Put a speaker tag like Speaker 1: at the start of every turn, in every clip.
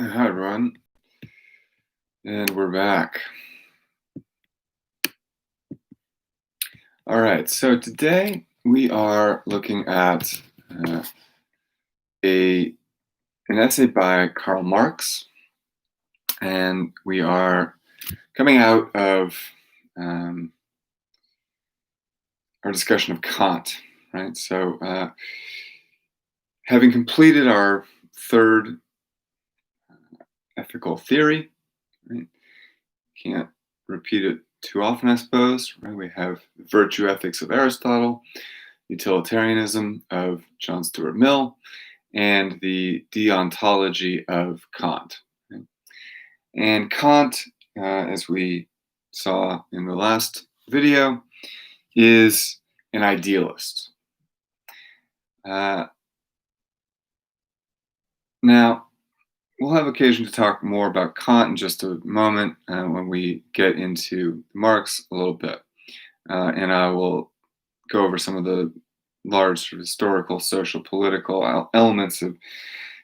Speaker 1: Hi, everyone, and we're back. All right, so today we are looking at uh, a an essay by Karl Marx, and we are coming out of um, our discussion of Kant, right? So, having completed our third ethical theory, right? Can't repeat it too often, I suppose. Right? We have virtue ethics of Aristotle, utilitarianism of John Stuart Mill, and the deontology of Kant. Right? And Kant, as we saw in the last video, is an idealist. Now, we'll have occasion to talk more about Kant in just a moment when we get into Marx a little bit. And I will go over some of the large sort of historical, social, political elements of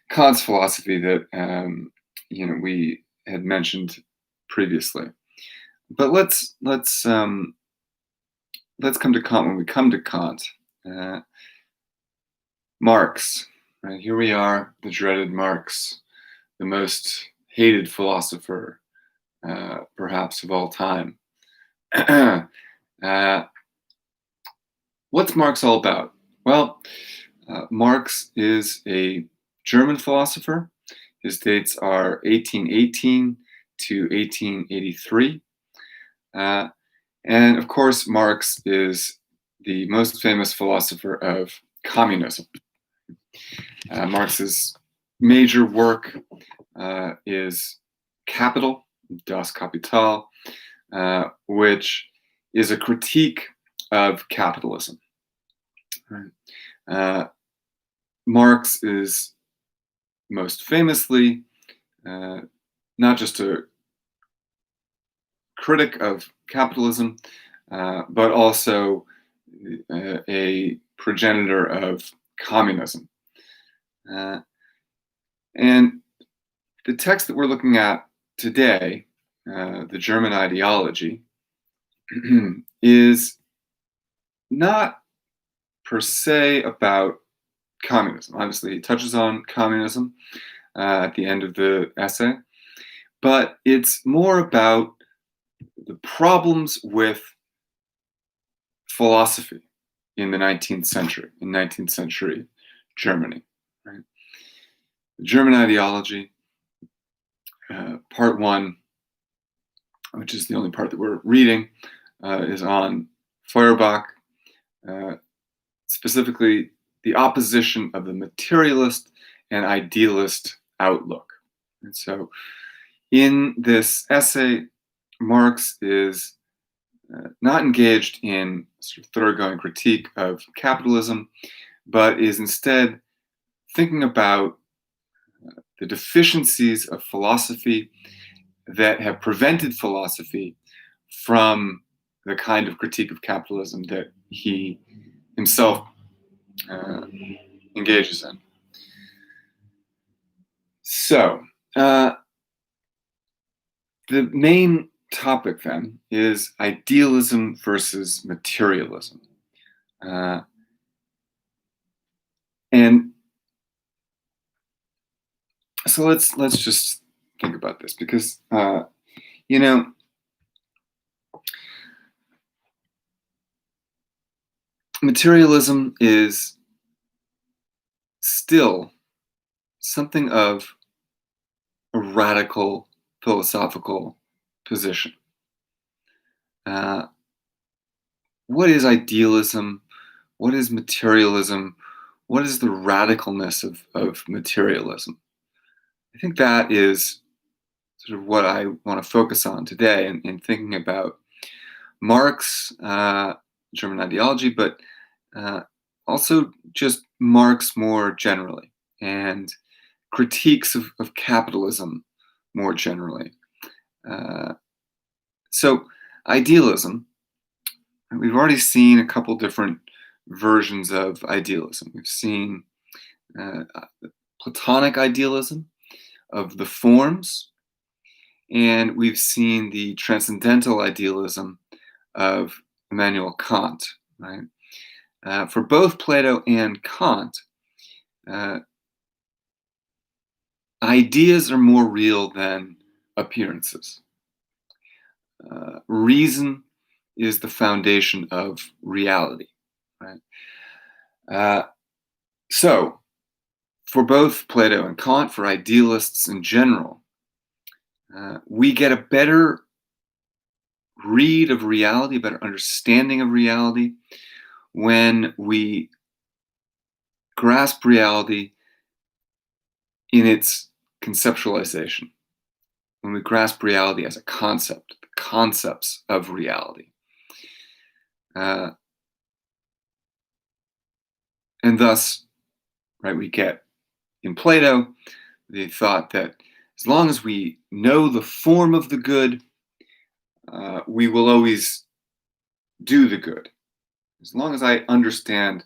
Speaker 1: Kant's philosophy that we had mentioned previously. But let's come to Kant. When we come to Kant, Marx, right? Here we are, the dreaded Marx, the most hated philosopher, perhaps of all time. What's Marx all about? Well, Marx is a German philosopher. His dates are 1818 to 1883. And of course, Marx is the most famous philosopher of communism. Marx's major work is Capital, Das Kapital, which is a critique of capitalism. Right? Marx is most famously not just a critic of capitalism, but also a progenitor of communism. And the text that we're looking at today, the German Ideology, is not per se about communism. Obviously, it touches on communism at the end of the essay, but it's more about the problems with philosophy in the 19th century, in 19th century Germany. Right? The German Ideology, part one, which is the only part that we're reading, is on Feuerbach, specifically the opposition of the materialist and idealist outlook. And so in this essay, Marx is not engaged in sort of thoroughgoing critique of capitalism, but is instead thinking about the deficiencies of philosophy that have prevented philosophy from the kind of critique of capitalism that he himself engages in. So, the main topic then is idealism versus materialism. And so let's just think about this, because materialism is still something of a radical philosophical position. What is idealism? What is materialism? What is the radicalness of materialism? I think that is sort of what I want to focus on today in thinking about Marx, German ideology, but also just Marx more generally, and critiques of capitalism more generally. So idealism, we've already seen a couple different versions of idealism. We've seen Platonic idealism, of the forms, and we've seen the transcendental idealism of Immanuel Kant, right? For both Plato and Kant, ideas are more real than appearances. Reason is the foundation of reality, right? So, for both Plato and Kant, for idealists in general, we get a better read of reality, a better understanding of reality when we grasp reality in its conceptualization, when we grasp reality as a concept, the concepts of reality. And thus, right, we get in Plato the thought that as long as we know the form of the good, we will always do the good. As long as I understand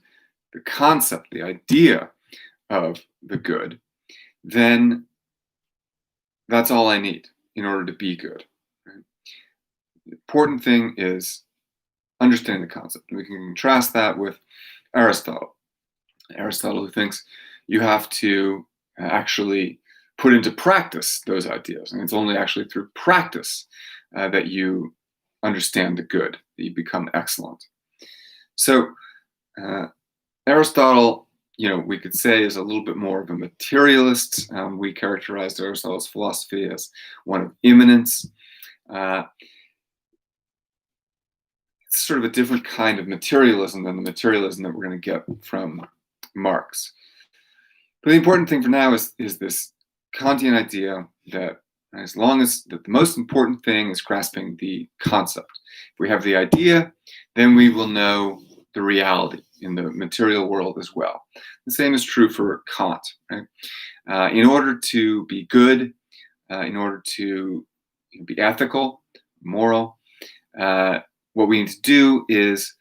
Speaker 1: the concept, the idea of the good, then that's all I need in order to be good. Right? The important thing is understanding the concept. We can contrast that with Aristotle. Aristotle, who thinks you have to actually put into practice those ideas. And it's only actually through practice that you understand the good, that you become excellent. So Aristotle, we could say is a little bit more of a materialist. We characterized Aristotle's philosophy as one of immanence. It's sort of a different kind of materialism than the materialism that we're going to get from Marx. But the important thing for now is this Kantian idea that as long as the most important thing is grasping the concept. If we have the idea, then we will know the reality in the material world as well. The same is true for Kant. Right? In order to be good, in order to be ethical, moral, what we need to do is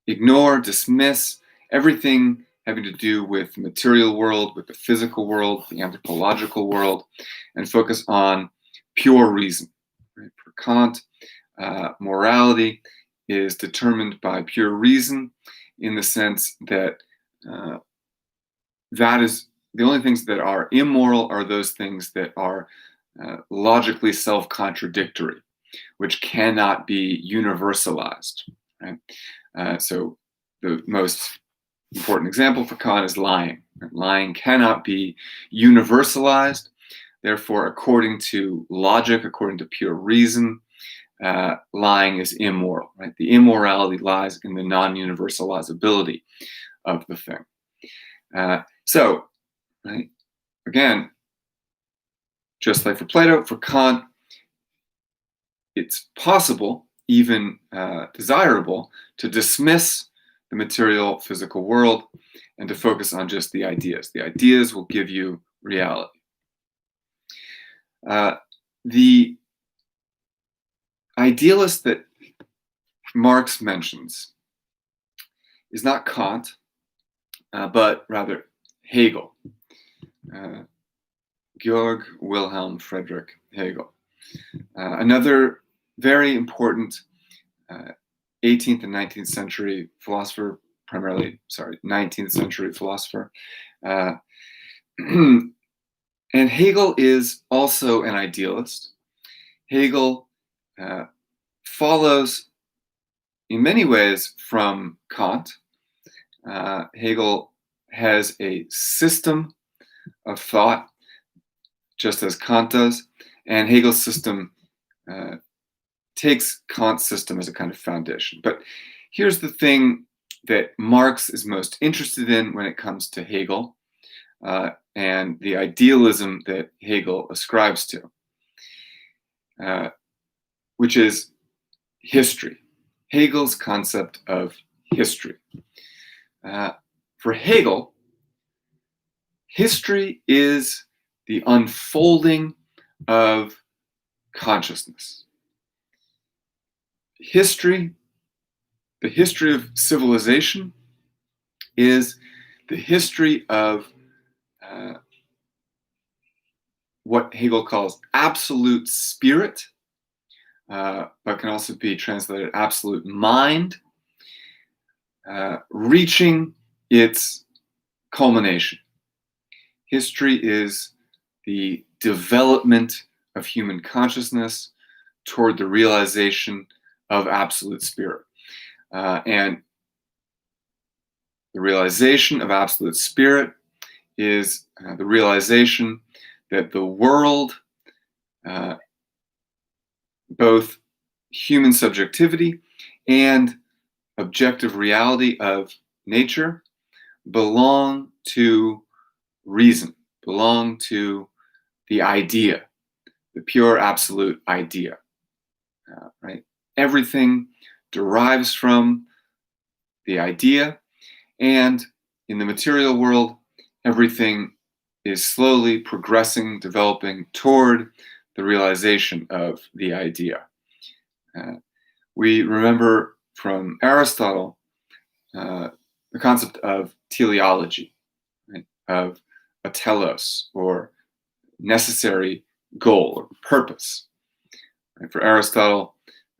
Speaker 1: ignore, dismiss everything having to do with the material world, with the physical world, the anthropological world, and focus on pure reason. Right? For Kant, morality is determined by pure reason in the sense that that is the only things that are immoral are those things that are logically self-contradictory, which cannot be universalized. Right? So the most important example for Kant is lying. Lying cannot be universalized. Therefore, according to logic, according to pure reason, lying is immoral. Right? The immorality lies in the non-universalizability of the thing. So, right, again, just like for Plato, for Kant, it's possible, even desirable, to dismiss the material physical world and to focus on just the ideas. The ideas will give you reality. The idealist that Marx mentions is not Kant, but rather Hegel. Georg Wilhelm Friedrich Hegel. Another very important 18th and 19th century philosopher, 19th century philosopher. And Hegel is also an idealist. Hegel follows in many ways from Kant. Hegel has a system of thought, just as Kant does, and Hegel's system takes Kant's system as a kind of foundation. But here's the thing that Marx is most interested in when it comes to Hegel and the idealism that Hegel ascribes to, which is history, Hegel's concept of history. For Hegel, history is the unfolding of consciousness. History, the history of civilization, is the history of what Hegel calls absolute spirit, but can also be translated absolute mind, reaching its culmination. History is the development of human consciousness toward the realization of absolute spirit. And the realization of absolute spirit is the realization that the world, both human subjectivity and objective reality of nature, belong to reason, belong to the idea, the pure absolute idea. Right? Everything derives from the idea, and in the material world, everything is slowly progressing, developing toward the realization of the idea. We remember from Aristotle the concept of teleology, right? Of a telos, or necessary goal or purpose. Right? For Aristotle,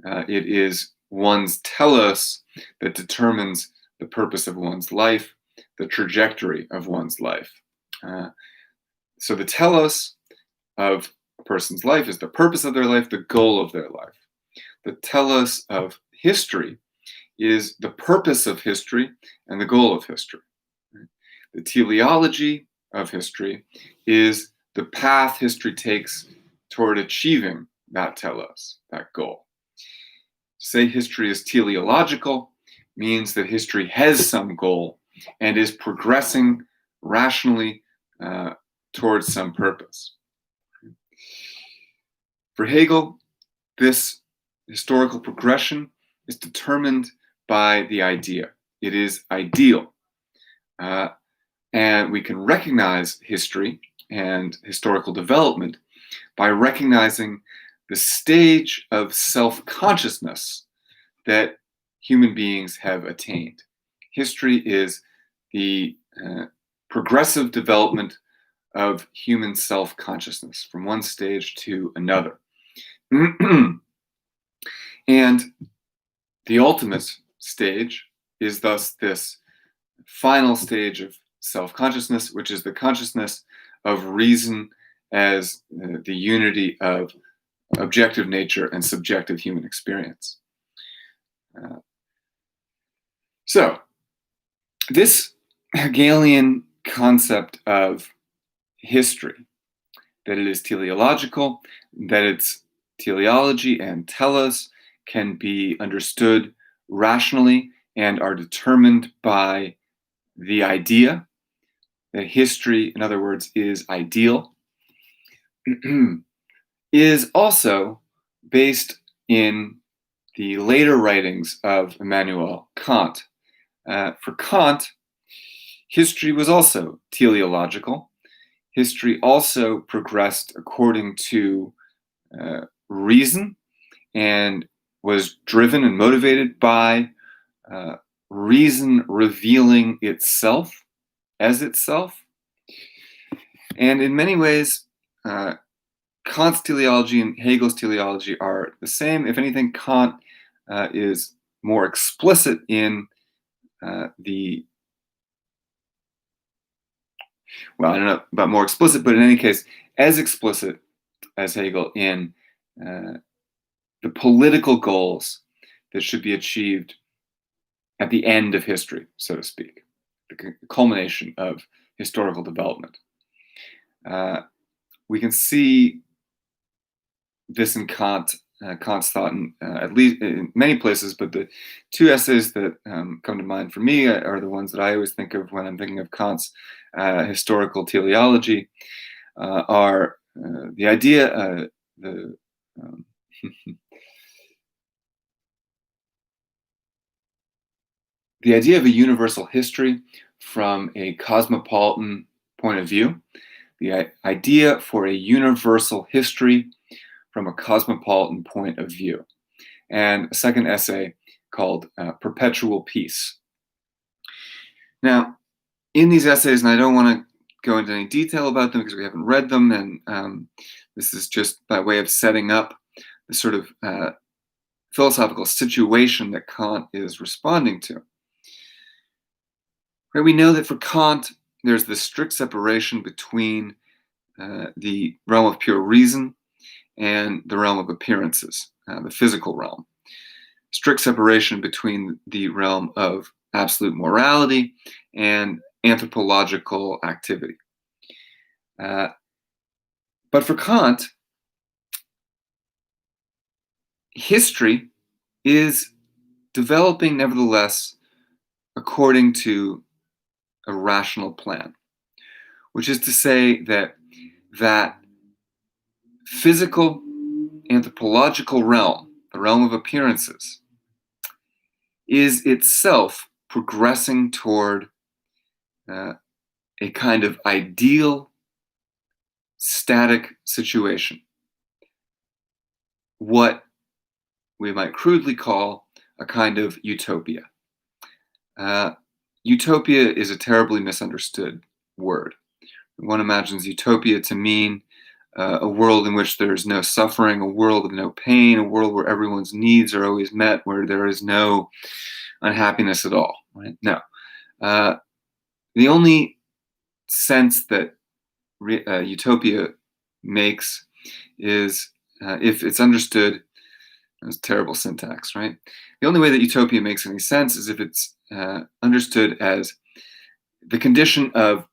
Speaker 1: it is one's telos that determines the purpose of one's life, the trajectory of one's life. So the telos of a person's life is the purpose of their life, the goal of their life. The telos of history is the purpose of history and the goal of history. The teleology of history is the path history takes toward achieving that telos, that goal. To say history is teleological means that history has some goal and is progressing rationally towards some purpose. For Hegel, this historical progression is determined by the idea. It is ideal. And we can recognize history and historical development by recognizing the stage of self-consciousness that human beings have attained. History is the progressive development of human self-consciousness from one stage to another. And the ultimate stage is thus this final stage of self-consciousness, which is the consciousness of reason as the unity of objective nature and subjective human experience. So, this Hegelian concept of history, that it is teleological, that its teleology and telos can be understood rationally and are determined by the idea, that history, in other words, is ideal, is also based in the later writings of Immanuel Kant. For Kant, history was also teleological. History also progressed according to reason and was driven and motivated by reason revealing itself as itself. And in many ways, Kant's teleology and Hegel's teleology are the same. If anything, Kant is more explicit in I don't know about more explicit, but in any case, as explicit as Hegel in the political goals that should be achieved at the end of history, so to speak, the culmination of historical development. We can see this in Kant's thought in at least in many places, but the two essays that come to mind for me are the ones that I always think of when I'm thinking of Kant's historical teleology, are the idea, the idea of a universal history from a cosmopolitan point of view, the idea for a universal history from a cosmopolitan point of view, and a second essay called Perpetual Peace. Now, in these essays, and I don't want to go into any detail about them because we haven't read them, and this is just by way of setting up the sort of philosophical situation that Kant is responding to. Right? We know that for Kant, there's this strict separation between the realm of pure reason and the realm of appearances, the physical realm. Strict separation between the realm of absolute morality and anthropological activity. But for Kant, history is developing, nevertheless, according to a rational plan, which is to say that physical, anthropological realm, the realm of appearances, is itself progressing toward a kind of ideal, static situation. What we might crudely call a kind of utopia. Utopia is a terribly misunderstood word. One imagines utopia to mean a world in which there is no suffering, a world of no pain, a world where everyone's needs are always met, where there is no unhappiness at all. Right? No. The only sense that utopia makes is if it's understood. That's terrible syntax, right? The only way that utopia makes any sense is if it's understood as the condition of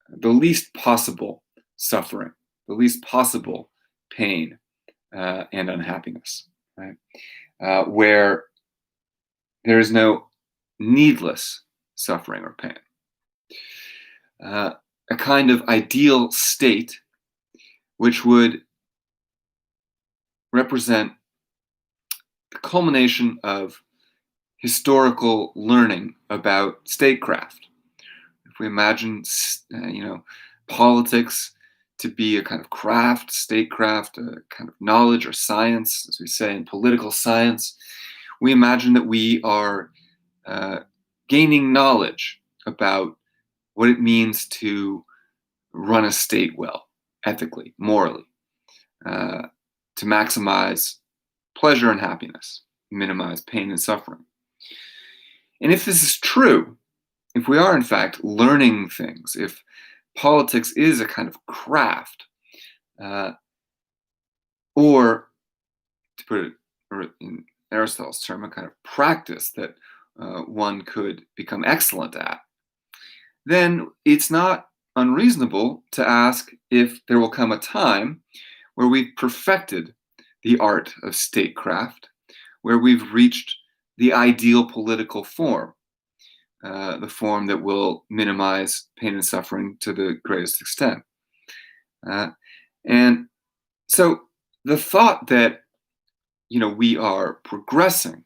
Speaker 1: the least possible suffering, the least possible pain and unhappiness, right? Where there is no needless suffering or pain. A kind of ideal state which would represent the culmination of historical learning about statecraft. If we imagine, politics to be a kind of craft, statecraft, a kind of knowledge or science, as we say in political science, we imagine that we are gaining knowledge about what it means to run a state well, ethically, morally, to maximize pleasure and happiness, minimize pain and suffering. And if this is true, if we are in fact learning things, if politics is a kind of craft, or to put it in Aristotle's term, a kind of practice that one could become excellent at, then it's not unreasonable to ask if there will come a time where we've perfected the art of statecraft, where we've reached the ideal political form, the form that will minimize pain and suffering to the greatest extent. And so the thought that we are progressing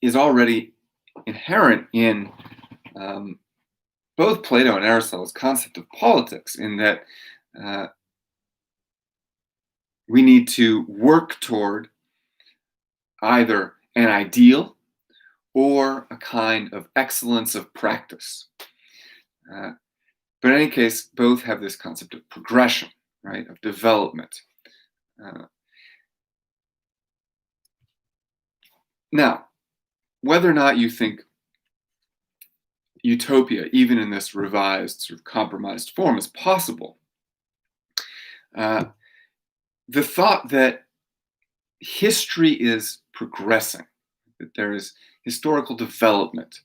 Speaker 1: is already inherent in both Plato and Aristotle's concept of politics, in that we need to work toward either an ideal or a kind of excellence of practice. But in any case, both have this concept of progression, right, of development. Now, whether or not you think utopia, even in this revised, sort of compromised form, is possible, the thought that history is progressing, that there is historical development,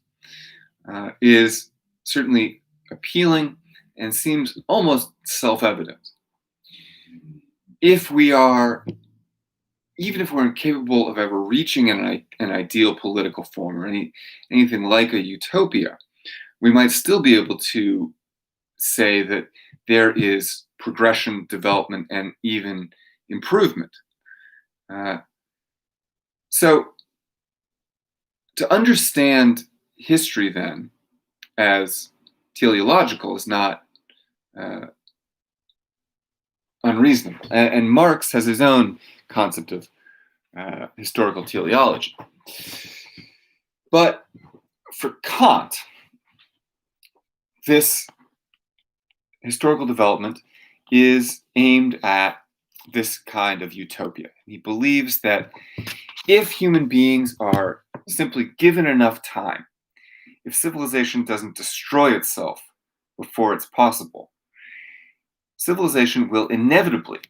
Speaker 1: is certainly appealing and seems almost self-evident. Even if we're incapable of ever reaching an ideal political form or anything like a utopia, we might still be able to say that there is progression, development, and even improvement. So to understand history then as teleological is not unreasonable. And Marx has his own concept of historical teleology. But for Kant, this historical development is aimed at this kind of utopia. He believes that if human beings are simply given enough time, if civilization doesn't destroy itself before it's possible, civilization will inevitably,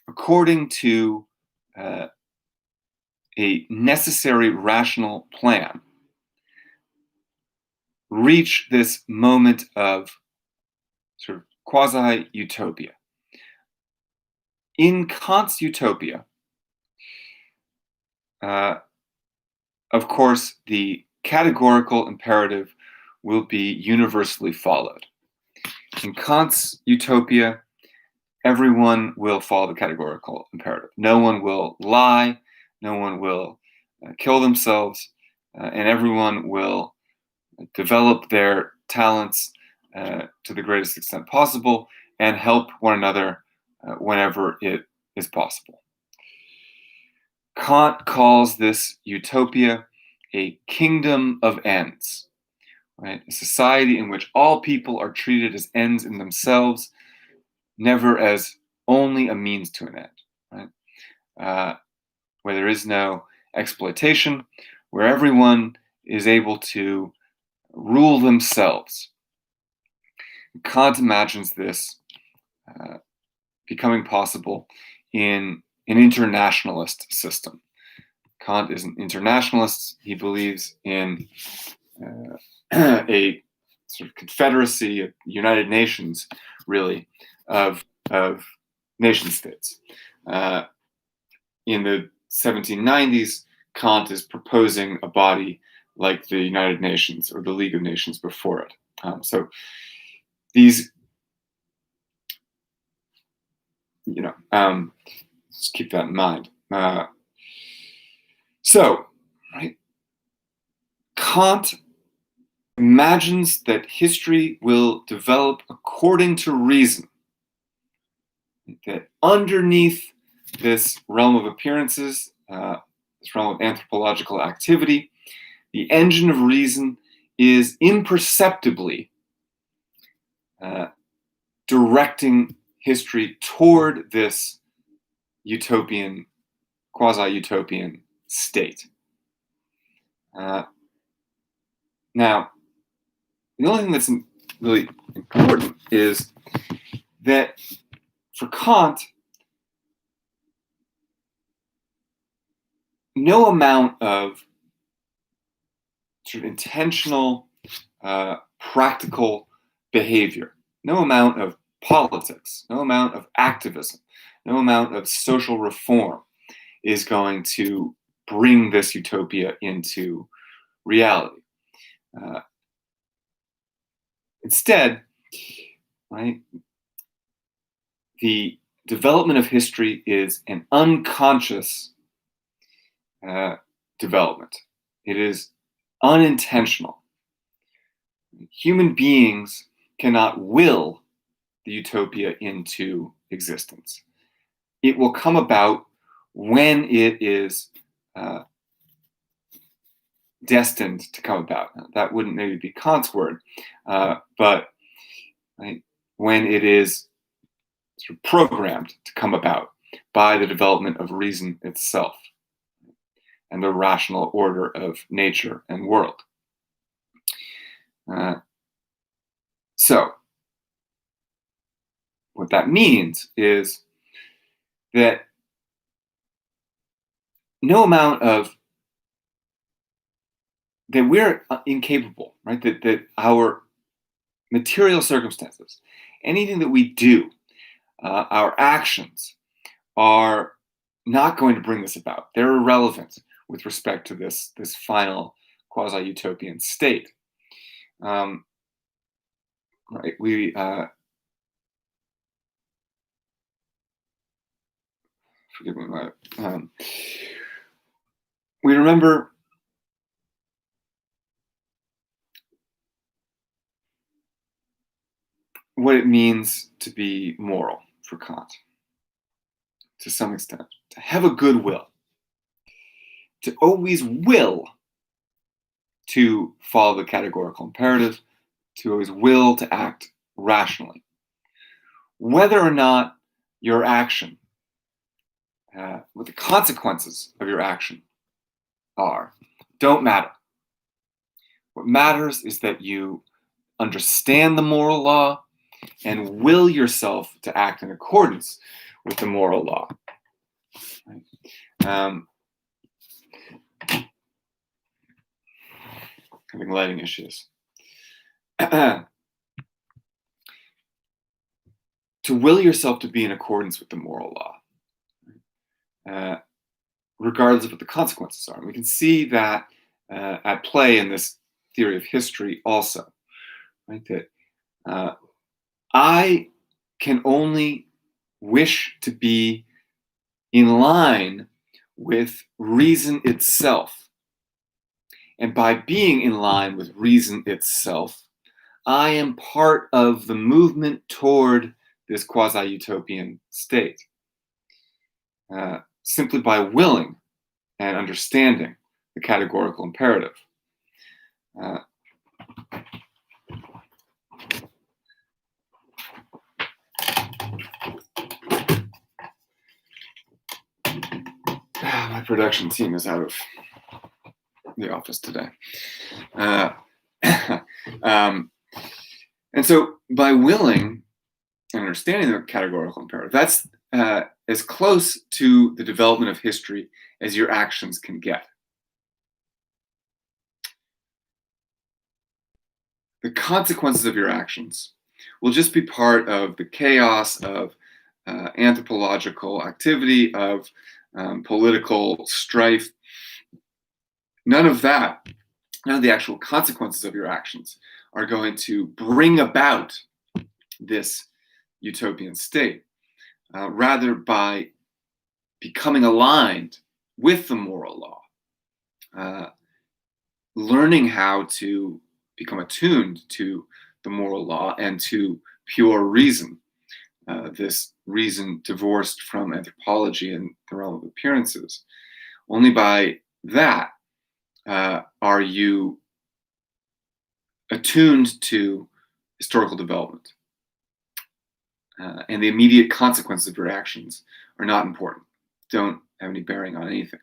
Speaker 1: according to a necessary rational plan, reach this moment of sort of quasi-utopia. In Kant's utopia, of course, the categorical imperative will be universally followed. In Kant's utopia, everyone will follow the categorical imperative. No one will lie, no one will kill themselves, and everyone will develop their talents to the greatest extent possible and help one another whenever it is possible. Kant calls this utopia a kingdom of ends, right? A society in which all people are treated as ends in themselves, never as only a means to an end, right? Where there is no exploitation, where everyone is able to rule themselves. Kant imagines this becoming possible in an internationalist system. Kant is an internationalist. He believes in a sort of confederacy, a United Nations, really, of nation states. In the 1790s, Kant is proposing a body like the United Nations or the League of Nations before it. So these, let's keep that in mind. Right, Kant imagines that history will develop according to reason, that underneath this realm of appearances, this realm of anthropological activity, the engine of reason is imperceptibly directing history toward this utopian, quasi-utopian state. Now, the only thing that's really important is that for Kant, no amount of sort of intentional, practical behavior, no amount of politics, no amount of activism, no amount of social reform is going to bring this utopia into reality. Instead, right, the development of history is an unconscious development. It is unintentional. Human beings cannot will the utopia into existence. It will come about when it is destined to come about. Now, that wouldn't maybe be Kant's word, but right, when it is sort of programmed to come about by the development of reason itself and the rational order of nature and world. So, what that means is that no amount of that we're incapable, right? That our material circumstances, anything that we do, our actions are not going to bring this about. They're irrelevant with respect to this final quasi-utopian state. Right? We forgive me. We remember what it means to be moral for Kant, to some extent, to have a good will, to always will to follow the categorical imperative, to always will to act rationally. whether or not your action, what the consequences of your action are, don't matter. What matters is that you understand the moral law and will yourself to act in accordance with the moral law. Right? Having lighting issues. To will yourself to be in accordance with the moral law, regardless of what the consequences are. And we can see that at play in this theory of history also, right? That I can only wish to be in line with reason itself. And by being in line with reason itself, I am part of the movement toward this quasi-utopian state. Simply by willing and understanding the categorical imperative. My production team is out of the office today. And so by willing and understanding the categorical imperative, that's as close to the development of history as your actions can get. The consequences of your actions will just be part of the chaos of anthropological activity, of political strife. None of that, none of the actual consequences of your actions are going to bring about this utopian state. Rather, by becoming aligned with the moral law, learning how to become attuned to the moral law and to pure reason, this reason divorced from anthropology and the realm of appearances. Only by that are you attuned to historical development. And the immediate consequences of your actions are not important, don't have any bearing on anything.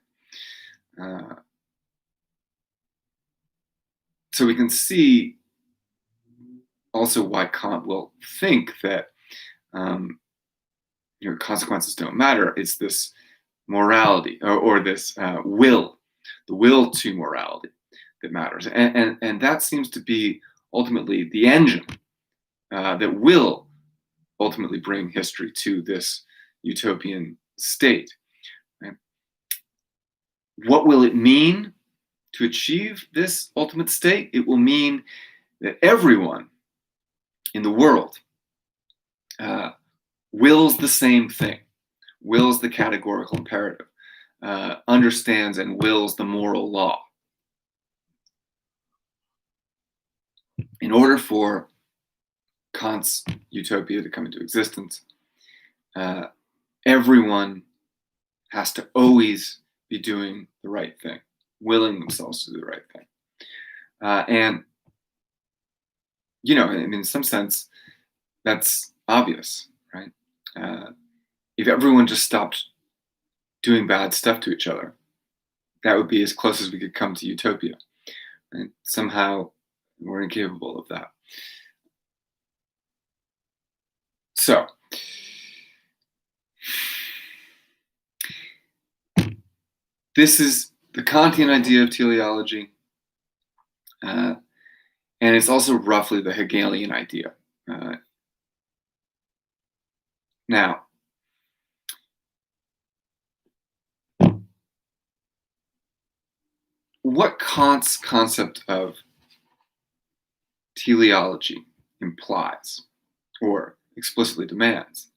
Speaker 1: So we can see also why Kant will think that consequences don't matter. It's this morality or this will, the will to morality that matters. And that seems to be ultimately the engine that will ultimately bring history to this utopian state. Right? What will it mean to achieve this ultimate state? It will mean that everyone in the world wills the same thing, wills the categorical imperative, understands and wills the moral law. In order for Kant's utopia to come into existence, everyone has to always be doing the right thing, willing themselves to do the right thing. And, in some sense, that's obvious, right? If everyone just stopped doing bad stuff to each other, that would be as close as we could come to utopia. Right? Somehow, we're incapable of that. So, this is the Kantian idea of teleology, and it's also roughly the Hegelian idea. Now, what Kant's concept of teleology implies, or explicitly demands,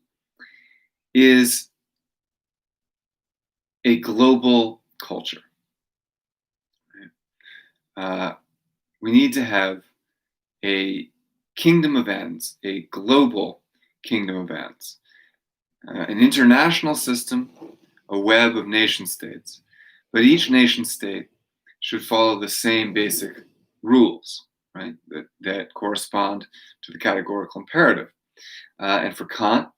Speaker 1: is a global culture. We need to have a kingdom of ends, a global kingdom of ends, an international system, a web of nation states. But each nation state should follow the same basic rules, right, that correspond to the categorical imperative. And for Kant,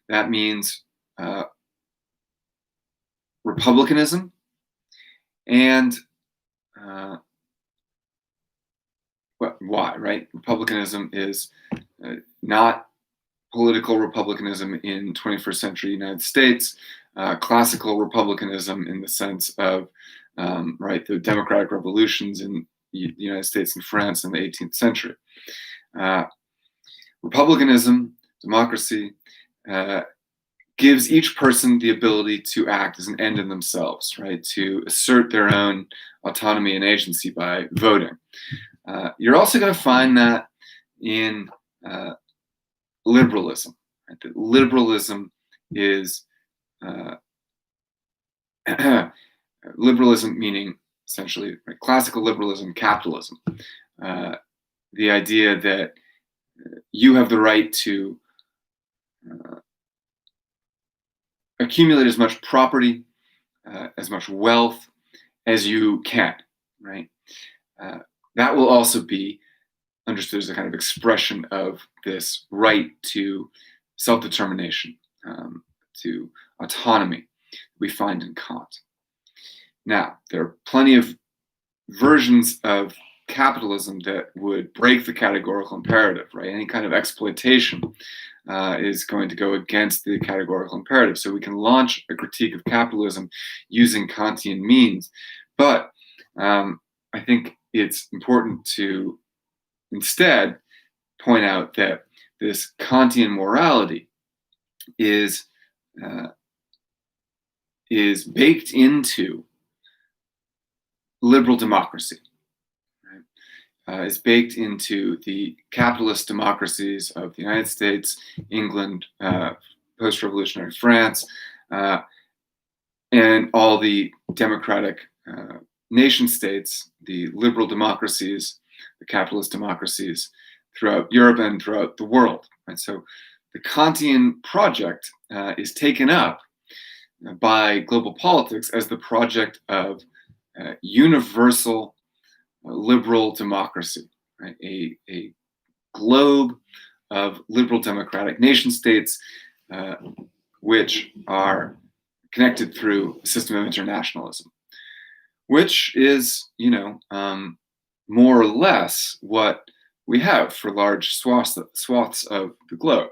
Speaker 1: that means republicanism and why, right? Republicanism is not political republicanism in 21st century United States, classical republicanism in the sense of right, the democratic revolutions in the United States and France in the 18th century. Republicanism, democracy, gives each person the ability to act as an end in themselves, right? To assert their own autonomy and agency by voting. You're also going to find that in liberalism. Right? That liberalism is liberalism, meaning essentially right, classical liberalism, capitalism. The idea that you have the right to accumulate as much property, as much wealth as you can, right? That will also be understood as a kind of expression of this right to self-determination, to autonomy we find in Kant. Now, there are plenty of versions of capitalism that would break the categorical imperative, right? Any kind of exploitation is going to go against the categorical imperative. So we can launch a critique of capitalism using Kantian means. But I think it's important to instead point out that this Kantian morality is baked into liberal democracy. Is baked into the capitalist democracies of the United States, England, post-revolutionary France, and all the democratic nation states, the liberal democracies, the capitalist democracies throughout Europe and throughout the world. Right? So the Kantian project is taken up by global politics as the project of universal liberal democracy, right? A globe of liberal democratic nation states which are connected through a system of internationalism, which is, more or less what we have for large swaths of the globe.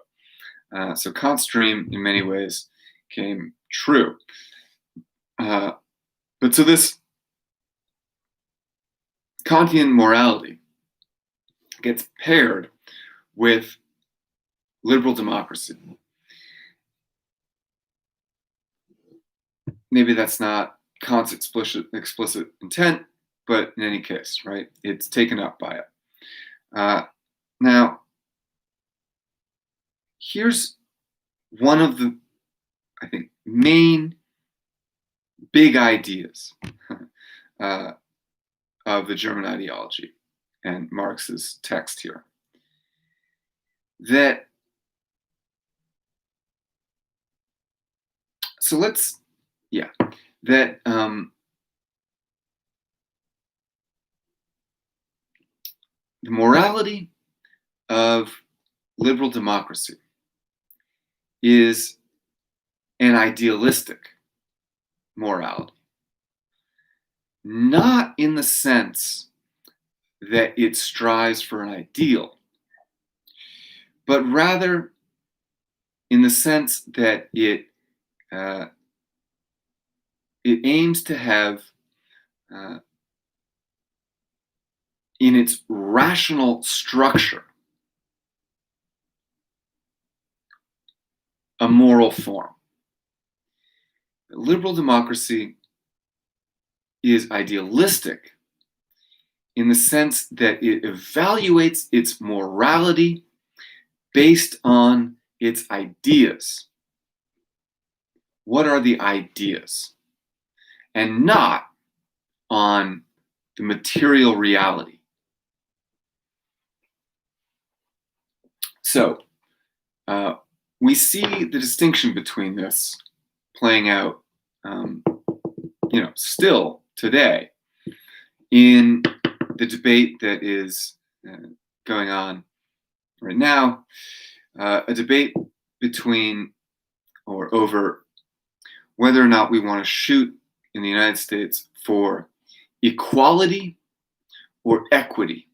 Speaker 1: So Kant's dream, in many ways, came true. But so this Kantian morality gets paired with liberal democracy. Maybe that's not Kant's explicit intent, but in any case, right, it's taken up by it. Now, here's one of the, I think, main big ideas of the German ideology and Marx's text here. The morality of liberal democracy is an idealistic morality. Not in the sense that it strives for an ideal, but rather in the sense that it aims to have in its rational structure a moral form. Liberal democracy is idealistic in the sense that it evaluates its morality based on its ideas. What are the ideas? And not on the material reality. So we see the distinction between this playing out, still today in the debate that is going on right now a debate between or over whether or not we want to shoot in the United States for equality or equity.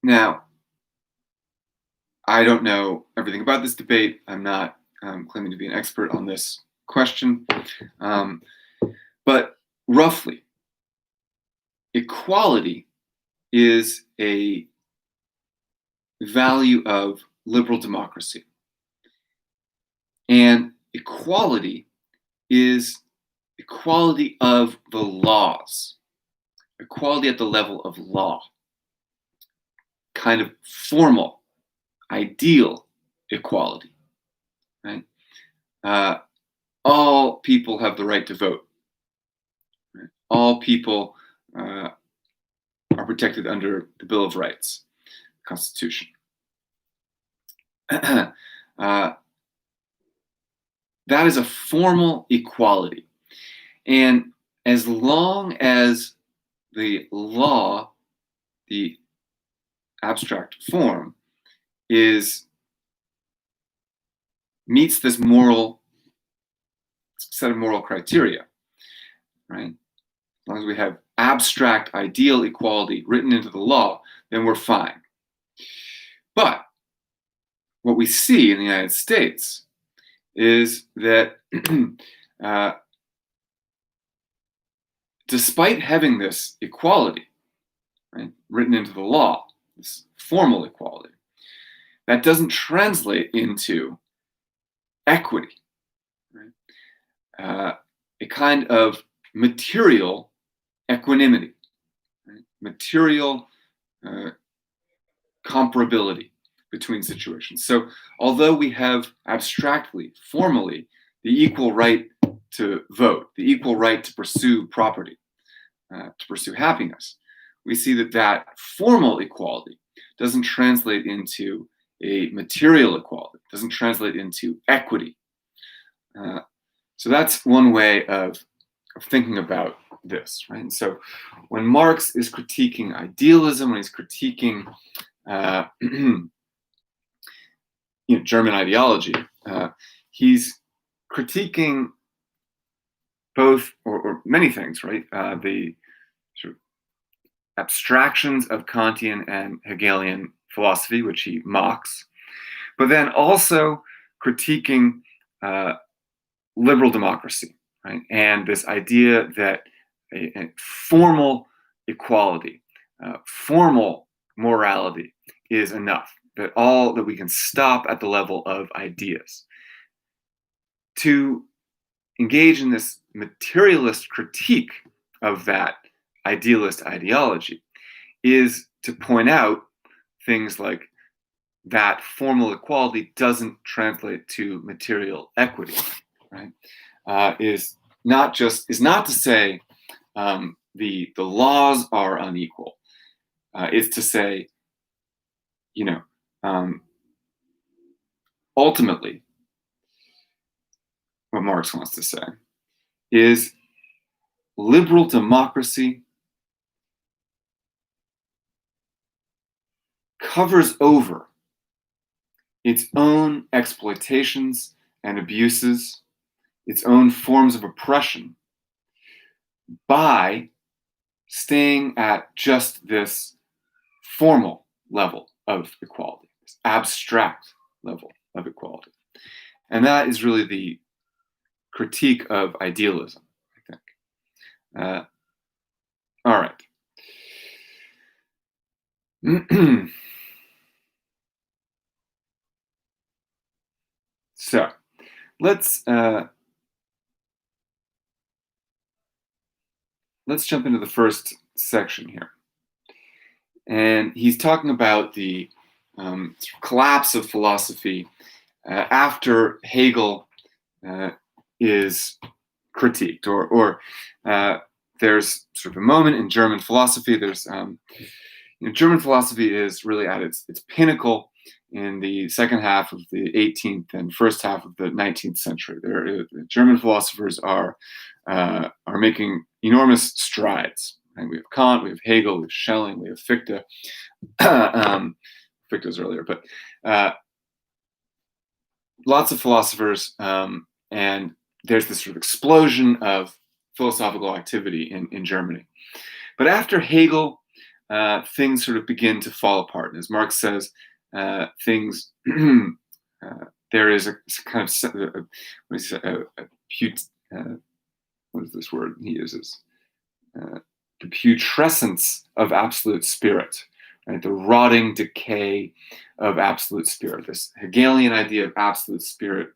Speaker 1: Now, I don't know everything about this debate. I'm not claiming to be an expert on this question. But roughly, equality is a value of liberal democracy. And equality is equality of the laws, equality at the level of law, kind of formal, ideal equality, right? All people have the right to vote. Right? All people are protected under the Bill of Rights, Constitution. That is a formal equality. And as long as the law, the abstract form, meets this set of moral criteria, right? As long as we have abstract ideal equality written into the law, then we're fine. But what we see in the United States is that despite having this equality, right, written into the law, this formal equality, that doesn't translate into equity, right? A kind of material equanimity, right? Material comparability between situations. So although we have abstractly, formally, the equal right to vote, the equal right to pursue property, to pursue happiness, we see that formal equality doesn't translate into a material equality, doesn't translate into equity. So that's one way of thinking about this, right? And so when Marx is critiquing idealism, when he's critiquing German ideology, he's critiquing both or many things, right? The sort of abstractions of Kantian and Hegelian philosophy, which he mocks, but then also critiquing liberal democracy, right? And this idea that a formal equality, formal morality is enough, that we can stop at the level of ideas. To engage in this materialist critique of that idealist ideology is to point out things like that formal equality doesn't translate to material equity, right? Is not to say the laws are unequal. It's to say, ultimately, what Marx wants to say is liberal democracy covers over its own exploitations and abuses, its own forms of oppression, by staying at just this formal level of equality, this abstract level of equality. And that is really the critique of idealism, I think. All right. So let's jump into the first section here. And he's talking about the collapse of philosophy after Hegel is critiqued, or there's sort of a moment in German philosophy. There's German philosophy is really at its pinnacle in the second half of the 18th and first half of the 19th century. The German philosophers are making enormous strides. And we have Kant, we have Hegel, we have Schelling, we have Fichte. Fichte was earlier, but lots of philosophers, and there's this sort of explosion of philosophical activity in Germany. But after Hegel, things sort of begin to fall apart. And as Marx says, things there is a kind of what is this word he uses? The putrescence of absolute spirit, right? The rotting decay of absolute spirit. This Hegelian idea of absolute spirit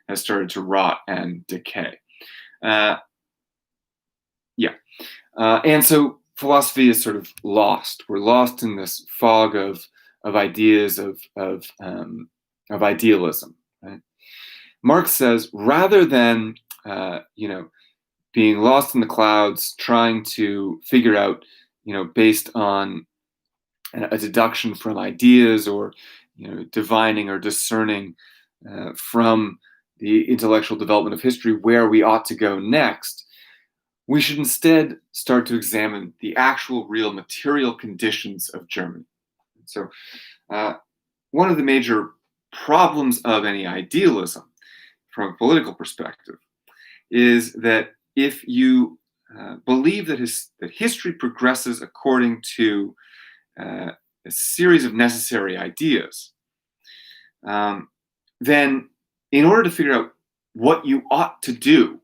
Speaker 1: has started to rot and decay. And so philosophy is sort of lost. We're lost in this fog of ideas of idealism. Right? Marx says rather than being lost in the clouds, trying to figure out, based on a deduction from ideas, or divining or discerning from the intellectual development of history where we ought to go next, we should instead start to examine the actual real material conditions of Germany. So one of the major problems of any idealism from a political perspective is that if you believe that history progresses according to a series of necessary ideas, then in order to figure out what you ought to do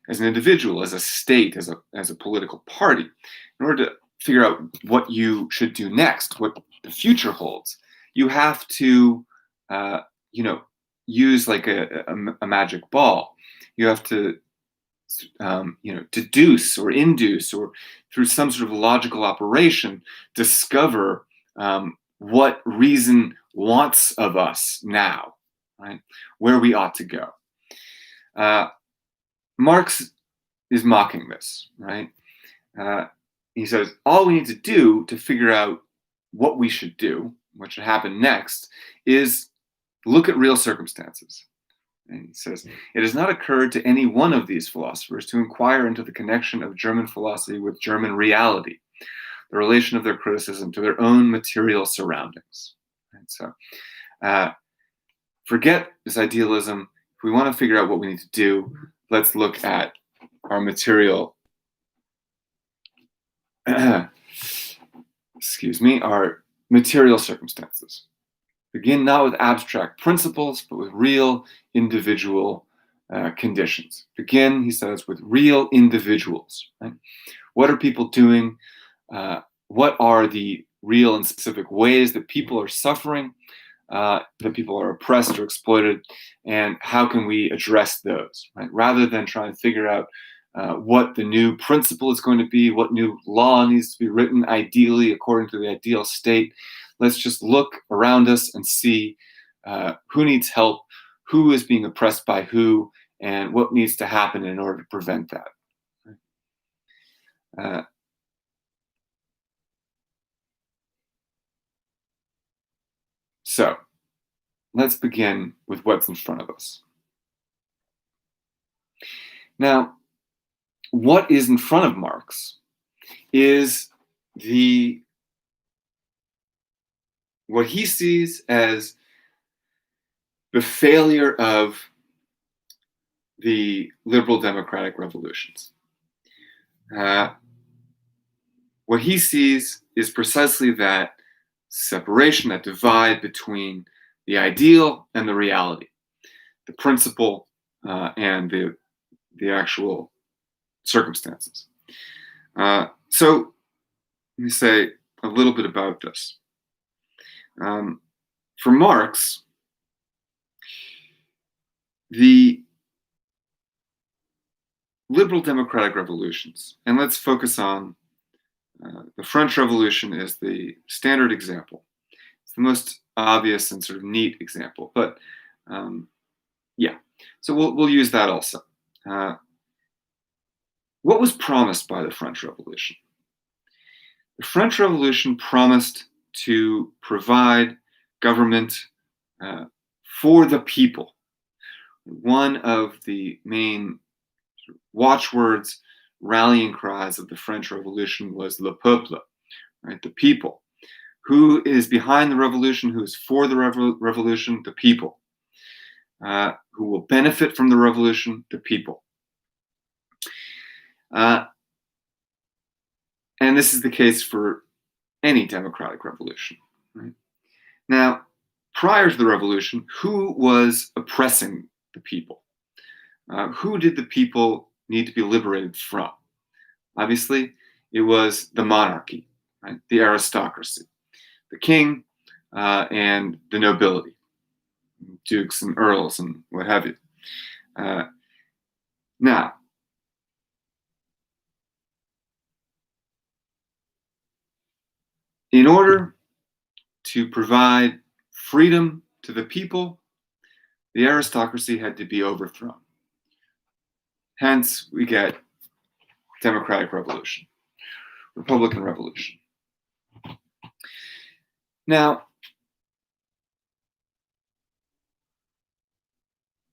Speaker 1: as an individual, as a state, as a political party, in order to figure out what you should do next, what the future holds, you have to, use like a magic ball. You have to, deduce or induce, or through some sort of logical operation, discover what reason wants of us now, right? Where we ought to go. Marx is mocking this, right? He says, all we need to do to figure out what we should do, what should happen next, is look at real circumstances. And he says, it has not occurred to any one of these philosophers to inquire into the connection of German philosophy with German reality, the relation of their criticism to their own material surroundings. And so forget this idealism. If we want to figure out what we need to do, let's look at our material, our material circumstances. Begin not with abstract principles, but with real individual conditions. Begin, he says, with real individuals. Right? What are people doing? What are the real and specific ways that people are suffering, that people are oppressed or exploited, and how can we address those? Right? Rather than trying to figure out what the new principle is going to be, what new law needs to be written ideally according to the ideal state. Let's just look around us and see who needs help, who is being oppressed by who, and what needs to happen in order to prevent that. So let's begin with what's in front of us. Now, what is in front of Marx is what he sees as the failure of the liberal democratic revolutions. What he sees is precisely that separation, that divide between the ideal and the reality, the principle and the actual circumstances. So let me say a little bit about this. For Marx, the liberal democratic revolutions, and let's focus on the French Revolution is the standard example. It's the most obvious and sort of neat example, but so we'll use that also. What was promised by the French Revolution? The French Revolution promised to provide government for the people. One of the main watchwords rallying cries of the French Revolution was le peuple, right? The people. Who is behind the revolution? Who is for the revolution? The people. Who will benefit from the revolution? The people. And this is the case for any democratic revolution. Right? Now, prior to the revolution, who was oppressing the people? Who did the people need to be liberated from? Obviously, it was the monarchy, right? The aristocracy, the king, and the nobility, dukes and earls and what have you. Now, in order to provide freedom to the people, the aristocracy had to be overthrown. Hence, we get democratic revolution, Republican revolution. Now,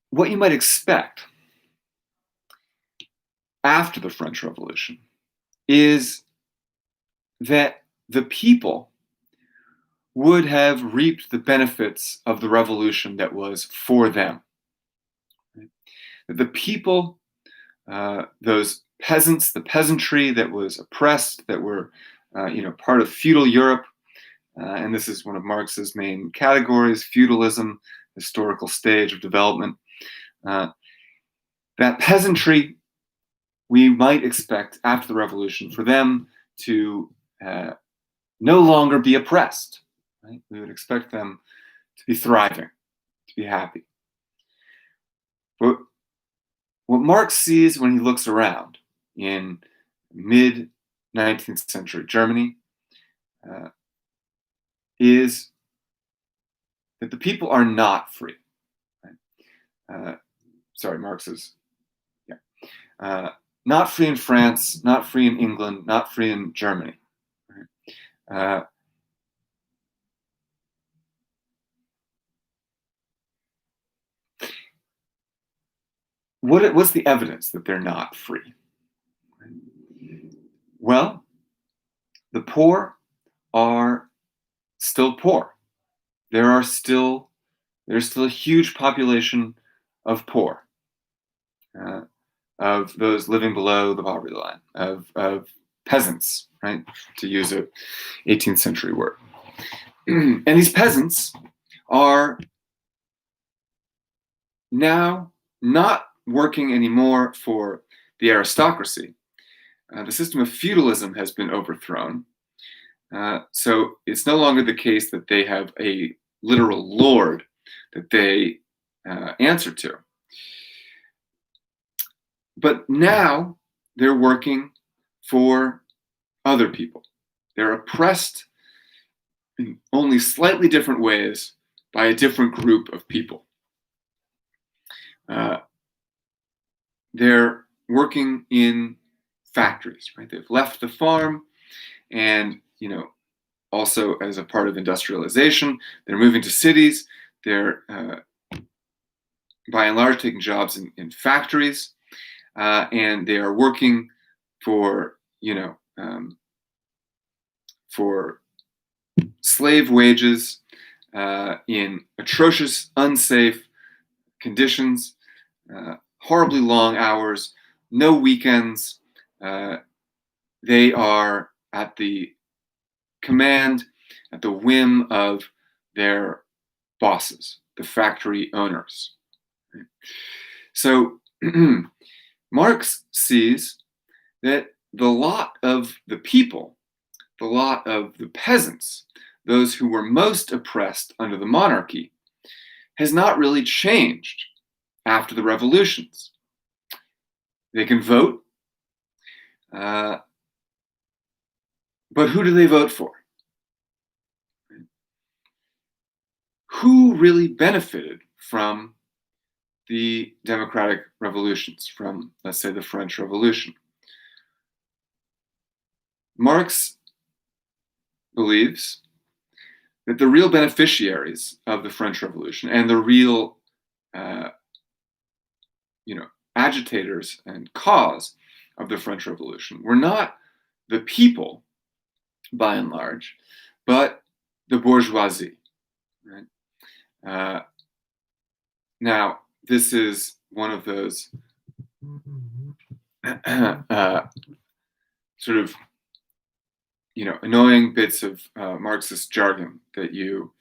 Speaker 1: what you might expect after the French Revolution is that the people would have reaped the benefits of the revolution that was for them. That the people, those peasants, the peasantry that was oppressed, that were part of feudal Europe, and this is one of Marx's main categories, feudalism, historical stage of development. That peasantry, we might expect after the revolution for them to no longer be oppressed. Right? We would expect them to be thriving, to be happy. But what Marx sees when he looks around in mid-19th century Germany is that the people are not free. Right? Marx is, not free in France, not free in England, not free in Germany. Right? What's the evidence that they're not free? Well, the poor are still poor. There's still a huge population of poor, of those living below the poverty line, of peasants, right? To use a 18th century word. And these peasants are now not working anymore for the aristocracy. The system of feudalism has been overthrown. So it's no longer the case that they have a literal lord that they answer to. But now they're working for other people. They're oppressed in only slightly different ways by a different group of people. They're working in factories, right? They've left the farm, and also as a part of industrialization, they're moving to cities. They're by and large taking jobs in factories, and they are working for for slave wages in atrocious, unsafe conditions, horribly long hours, no weekends. They are at the command, at the whim of their bosses, the factory owners. Right? So Marx sees that the lot of the people, the lot of the peasants, those who were most oppressed under the monarchy, has not really changed after the revolutions. They can vote, but who do they vote for? Who really benefited from the democratic revolutions, from, let's say, the French Revolution? Marx believes that the real beneficiaries of the French Revolution and the real agitators and cause of the French Revolution were not the people, by and large, but the bourgeoisie. Right? Now, this is one of those sort of annoying bits of Marxist jargon that you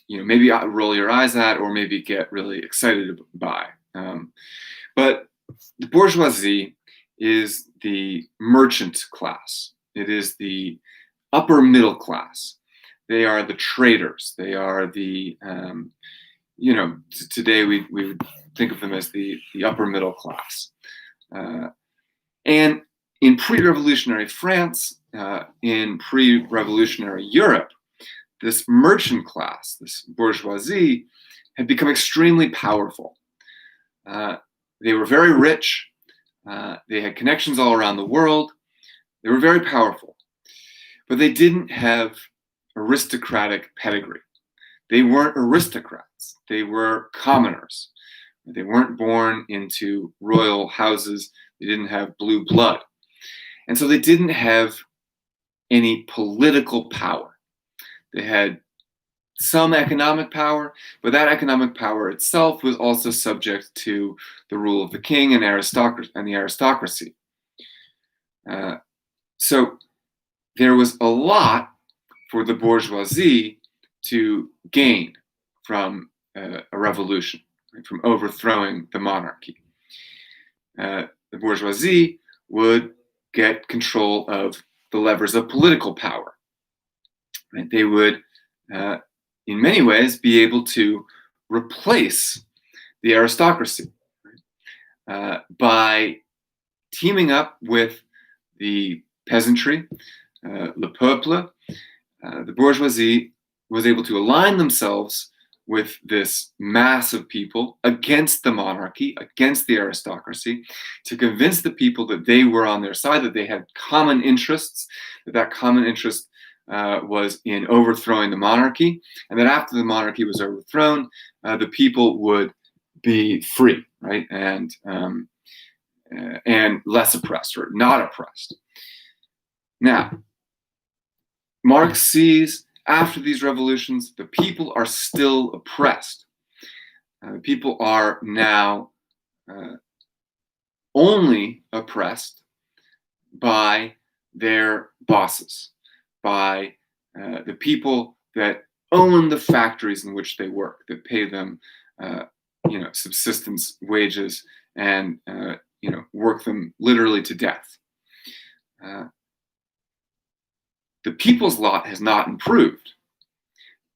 Speaker 1: maybe roll your eyes at or maybe get really excited by. But the bourgeoisie is the merchant class. It is the upper middle class. They are the traders. They are the, today we would think of them as the upper middle class. And in pre-revolutionary France, in pre-revolutionary Europe, this merchant class, this bourgeoisie, had become extremely powerful. They were very rich. They had connections all around the world. They were very powerful. But they didn't have aristocratic pedigree. They weren't aristocrats. They were commoners. They weren't born into royal houses. They didn't have blue blood. And so they didn't have any political power. They had some economic power, but that economic power itself was also subject to the rule of the king and the aristocracy. So there was a lot for the bourgeoisie to gain from a revolution, right, from overthrowing the monarchy. The bourgeoisie would get control of the levers of political power. Right? They would, in many ways, be able to replace the aristocracy, right? By teaming up with the peasantry, le peuple. The bourgeoisie was able to align themselves with this mass of people against the monarchy, against the aristocracy, to convince the people that they were on their side, that they had common interests, that common interest was in overthrowing the monarchy, and that after the monarchy was overthrown, the people would be free, right, and less oppressed or not oppressed. Now, Marx sees after these revolutions, the people are still oppressed. People are now only oppressed by their bosses, by the people that own the factories in which they work, that pay them, subsistence wages and work them literally to death. The people's lot has not improved,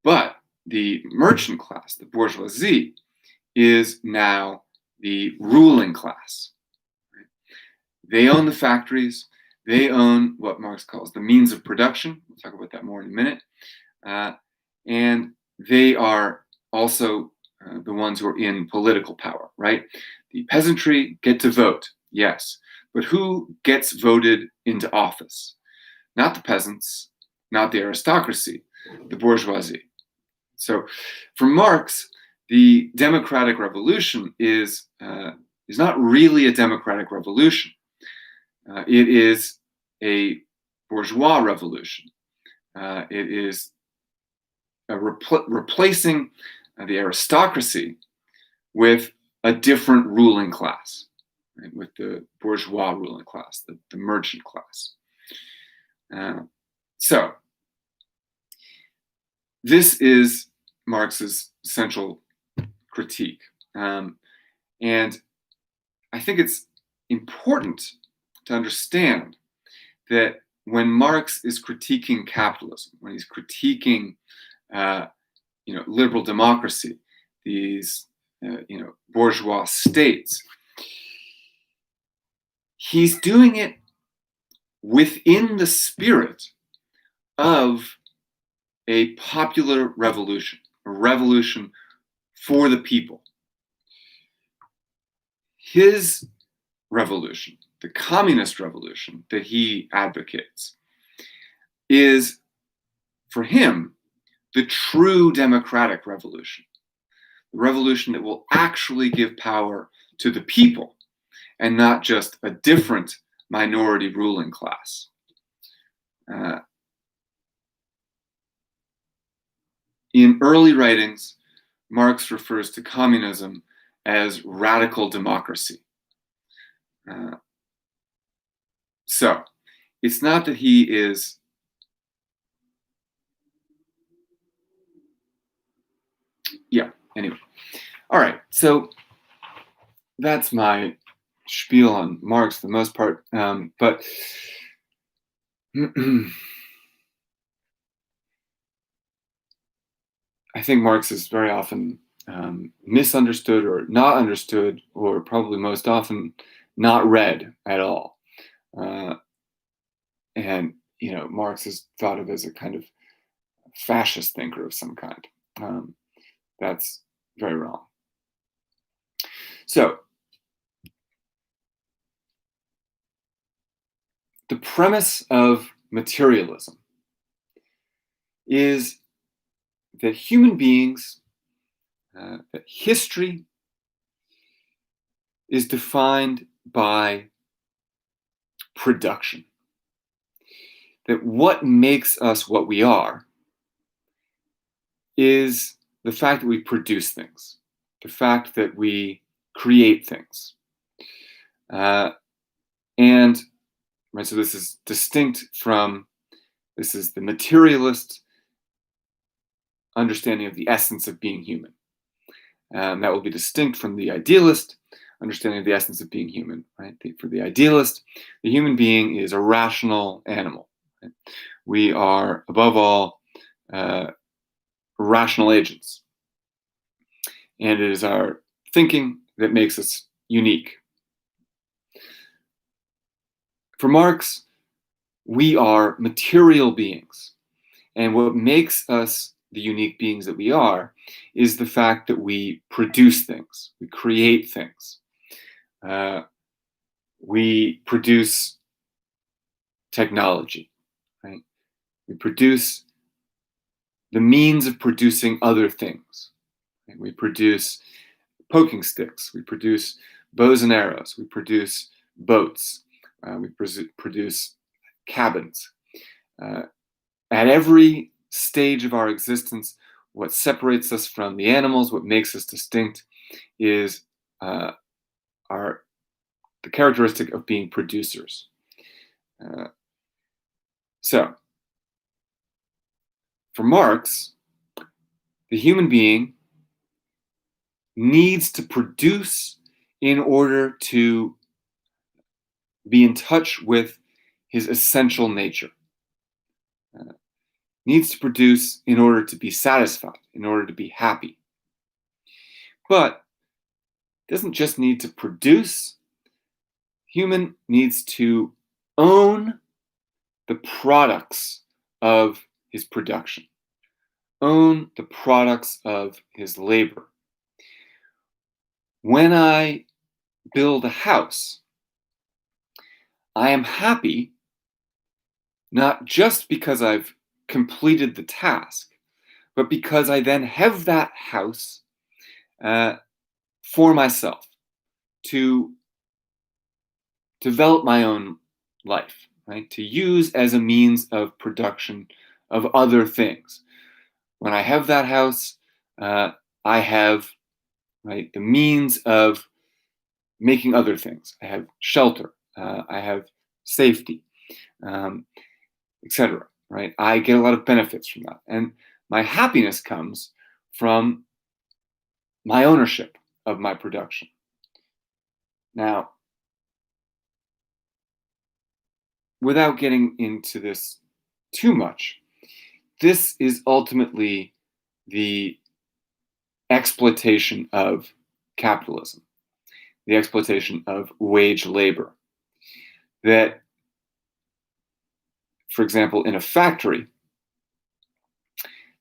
Speaker 1: but the merchant class, the bourgeoisie, is now the ruling class. Right? They own the factories. They own what Marx calls the means of production. We'll talk about that more in a minute. And they are also the ones who are in political power, right? The peasantry get to vote, yes, but who gets voted into office? Not the peasants, not the aristocracy, the bourgeoisie. So for Marx, the democratic revolution is not really a democratic revolution. It is a bourgeois revolution. It is replacing the aristocracy with a different ruling class, right? With the bourgeois ruling class, the merchant class. So this is Marx's central critique. And I think it's important to understand that when Marx is critiquing capitalism, when he's critiquing liberal democracy, these bourgeois states, he's doing it within the spirit of a popular revolution, a revolution for the people. His revolution, the communist revolution that he advocates, is, for him, the true democratic revolution, the revolution that will actually give power to the people and not just a different minority ruling class. In early writings, Marx refers to communism as radical democracy. So it's not that he is anyway. All right, so that's my spiel on Marx for the most part, but I think Marx is very often misunderstood or not understood, or probably most often not read at all. And Marx is thought of as a kind of fascist thinker of some kind. That's very wrong. So the premise of materialism is that human beings, that history is defined by production. That what makes us what we are is the fact that we produce things, the fact that we create things. And right, so this is distinct from, this is the materialist understanding of the essence of being human. That will be distinct from the idealist understanding of the essence of being human. Right? For the idealist, the human being is a rational animal. Right? We are, above all, rational agents. And it is our thinking that makes us unique. For Marx, we are material beings. And what makes us the unique beings that we are is the fact that we produce things, we create things. We produce technology, right? We produce the means of producing other things. Right? We produce poking sticks, we produce bows and arrows, we produce boats, we produce cabins. At every stage of our existence, what separates us from the animals, what makes us distinct, is the characteristic of being producers. So, for Marx, the human being needs to produce in order to be in touch with his essential nature. Needs to produce in order to be satisfied, in order to be happy. But doesn't just need to produce. Human needs to own the products of his production, own the products of his labor. When I build a house, I am happy not just because I've completed the task, but because I then have that house for myself to develop my own life, right? To use as a means of production of other things. When I have that house, I have, right, the means of making other things. I have shelter, I have safety, etc. Right? I get a lot of benefits from that, and my happiness comes from my ownership of my production. Now, without getting into this too much, this is ultimately the exploitation of capitalism, the exploitation of wage labor. That, for example, in a factory,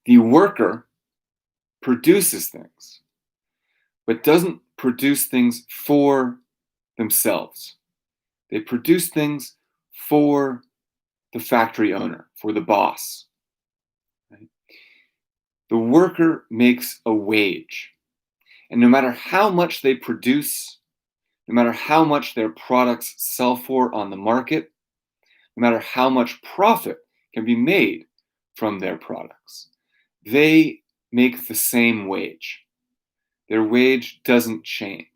Speaker 1: the worker produces things, but doesn't produce things for themselves. They produce things for the factory owner, for the boss. Right? The worker makes a wage, and no matter how much they produce, no matter how much their products sell for on the market, no matter how much profit can be made from their products, they make the same wage. Their wage doesn't change.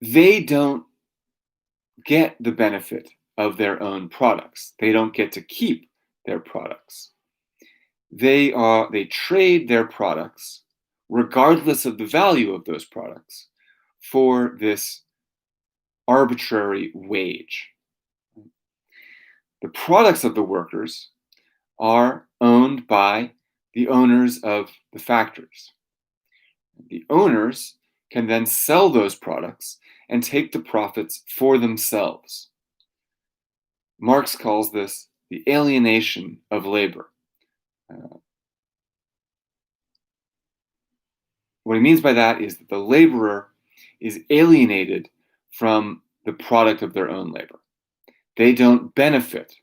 Speaker 1: They don't get the benefit of their own products. They don't get to keep their products. They trade their products, regardless of the value of those products, for this arbitrary wage. The products of the workers are owned by the owners of the factories. The owners can then sell those products and take the profits for themselves. Marx calls this the alienation of labor. What he means by that is that the laborer is alienated from the product of their own labor. They don't benefit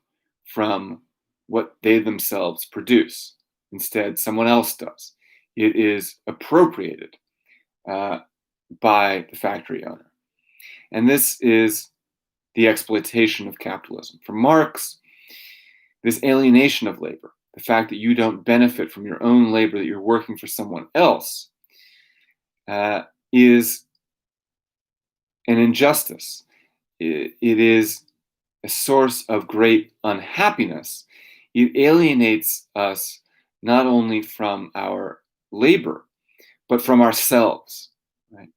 Speaker 1: from what they themselves produce. Instead, someone else does. It is appropriated by the factory owner. And this is the exploitation of capitalism. For Marx, this alienation of labor, the fact that you don't benefit from your own labor, that you're working for someone else, is an injustice. It is a source of great unhappiness. It alienates us not only from our labor, but from ourselves, right?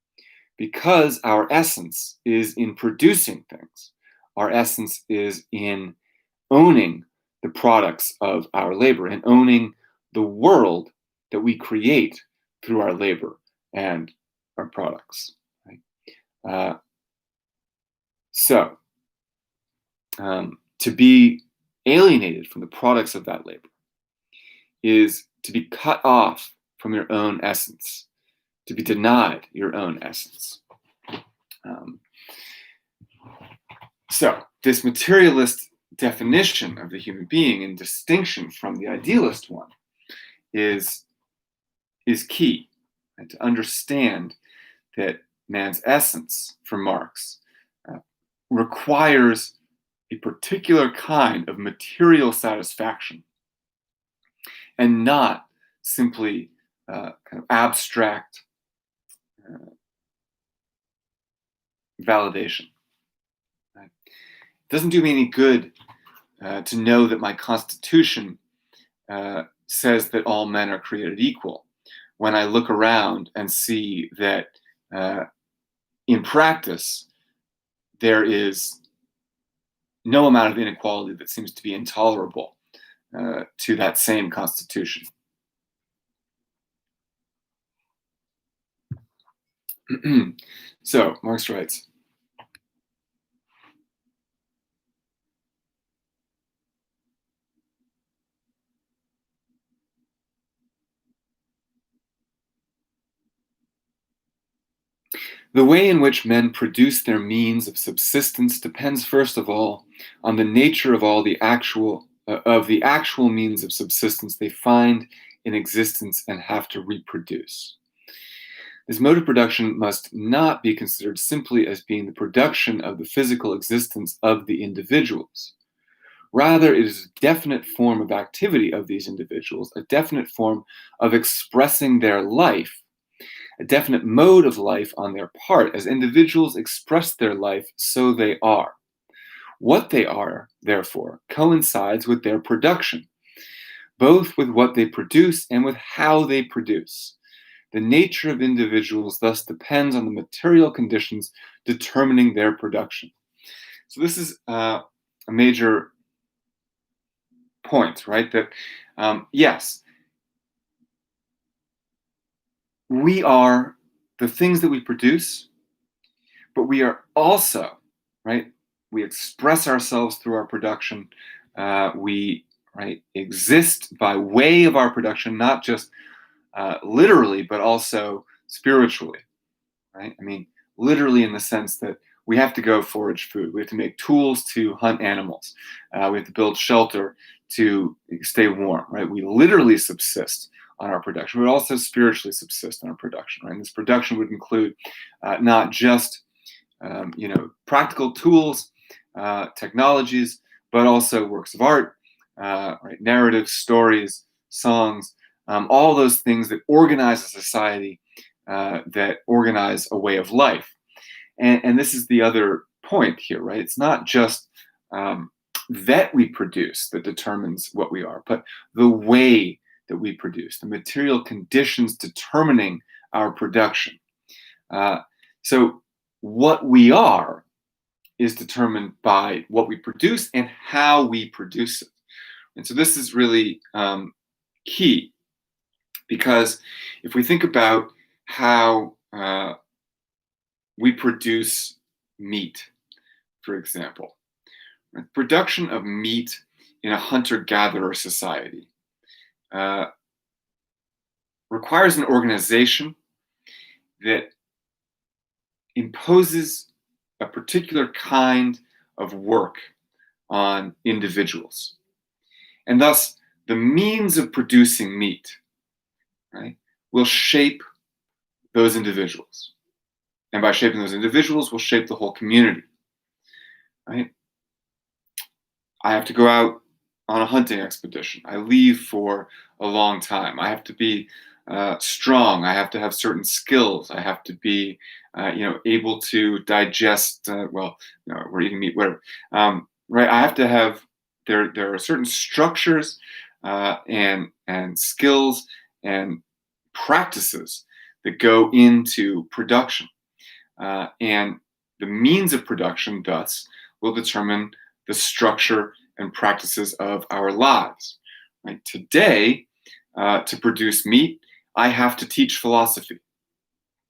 Speaker 1: Because our essence is in producing things. Our essence is in owning the products of our labor and owning the world that we create through our labor and our products. Right? To be alienated from the products of that labor is to be cut off from your own essence, to be denied your own essence. So this materialist definition of the human being, in distinction from the idealist one, is key, and to understand that man's essence, for Marx, requires a particular kind of material satisfaction and not simply kind of abstract validation. Right? It doesn't do me any good to know that my Constitution says that all men are created equal when I look around and see that in practice there is no amount of inequality that seems to be intolerable to that same Constitution. So, Marx writes, the way in which men produce their means of subsistence depends first of all on the nature of the actual means of subsistence they find in existence and have to reproduce. This mode of production must not be considered simply as being the production of the physical existence of the individuals. Rather, it is a definite form of activity of these individuals, a definite form of expressing their life, a definite mode of life on their part. As individuals express their life, so they are. What they are, therefore, coincides with their production, both with what they produce and with how they produce. The nature of individuals thus depends on the material conditions determining their production. So this is a major point, right? That yes, we are the things that we produce, but we are also, right? We express ourselves through our production. We exist by way of our production, not just literally, but also spiritually, right? I mean, literally in the sense that we have to go forage food. We have to make tools to hunt animals. We have to build shelter to stay warm, right? We literally subsist on our production, but also spiritually subsist on our production. Right? And this production would include not just practical tools, technologies, but also works of art, right? Narratives, stories, songs, all those things that organize a society, that organize a way of life. And this is the other point here, right? It's not just that we produce that determines what we are, but the way that we produce, the material conditions determining our production. So what we are is determined by what we produce and how we produce it. And so this is really key, because if we think about how we produce meat, for example, right? Production of meat in a hunter-gatherer society requires an organization that imposes a particular kind of work on individuals. And thus, the means of producing meat, right, will shape those individuals. And by shaping those individuals, will shape the whole community. Right? I have to go out on a hunting expedition. I leave for a long time. I have to be strong. I have to have certain skills. I have to be, able to digest. We're eating meat, whatever. Right? I have to have. There are certain structures and skills and practices that go into production, and the means of production, thus, will determine the structure and practices of our lives. Right? Today, to produce meat, I have to teach philosophy.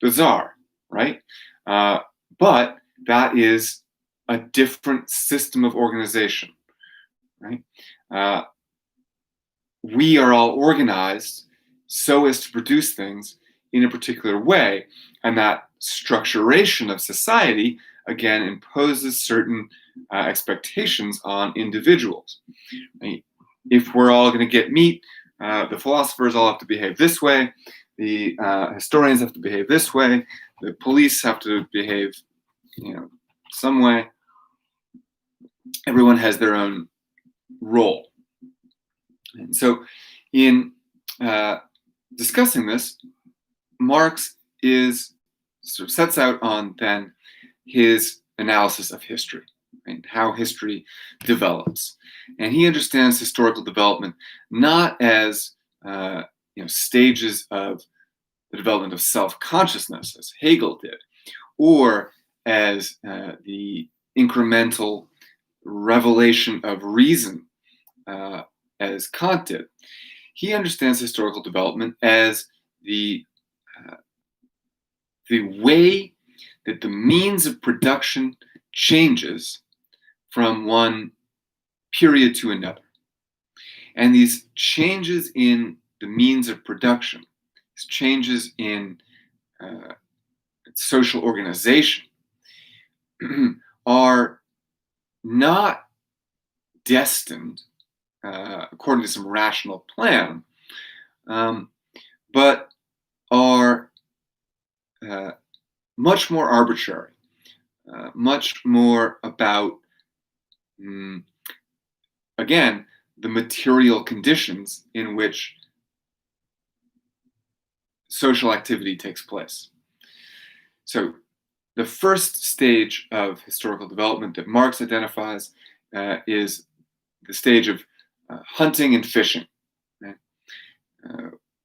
Speaker 1: Bizarre, right? But that is a different system of organization, right? We are all organized so as to produce things in a particular way, and that structuration of society, again, imposes certain expectations on individuals. Right? If we're all going to get meat, the philosophers all have to behave this way, the historians have to behave this way, the police have to behave, some way. Everyone has their own role. And so in discussing this, Marx sets out on then his analysis of history, right? How history develops. And he understands historical development not as stages of the development of self-consciousness, as Hegel did, or as the incremental revelation of reason, as Kant did. He understands historical development as the way that the means of production changes from one period to another. And these changes in the means of production, these changes in social organization, are not destined, according to some rational plan, but are much more arbitrary, much more about, again, the material conditions in which social activity takes place. So the first stage of historical development that Marx identifies is the stage of hunting and fishing, right?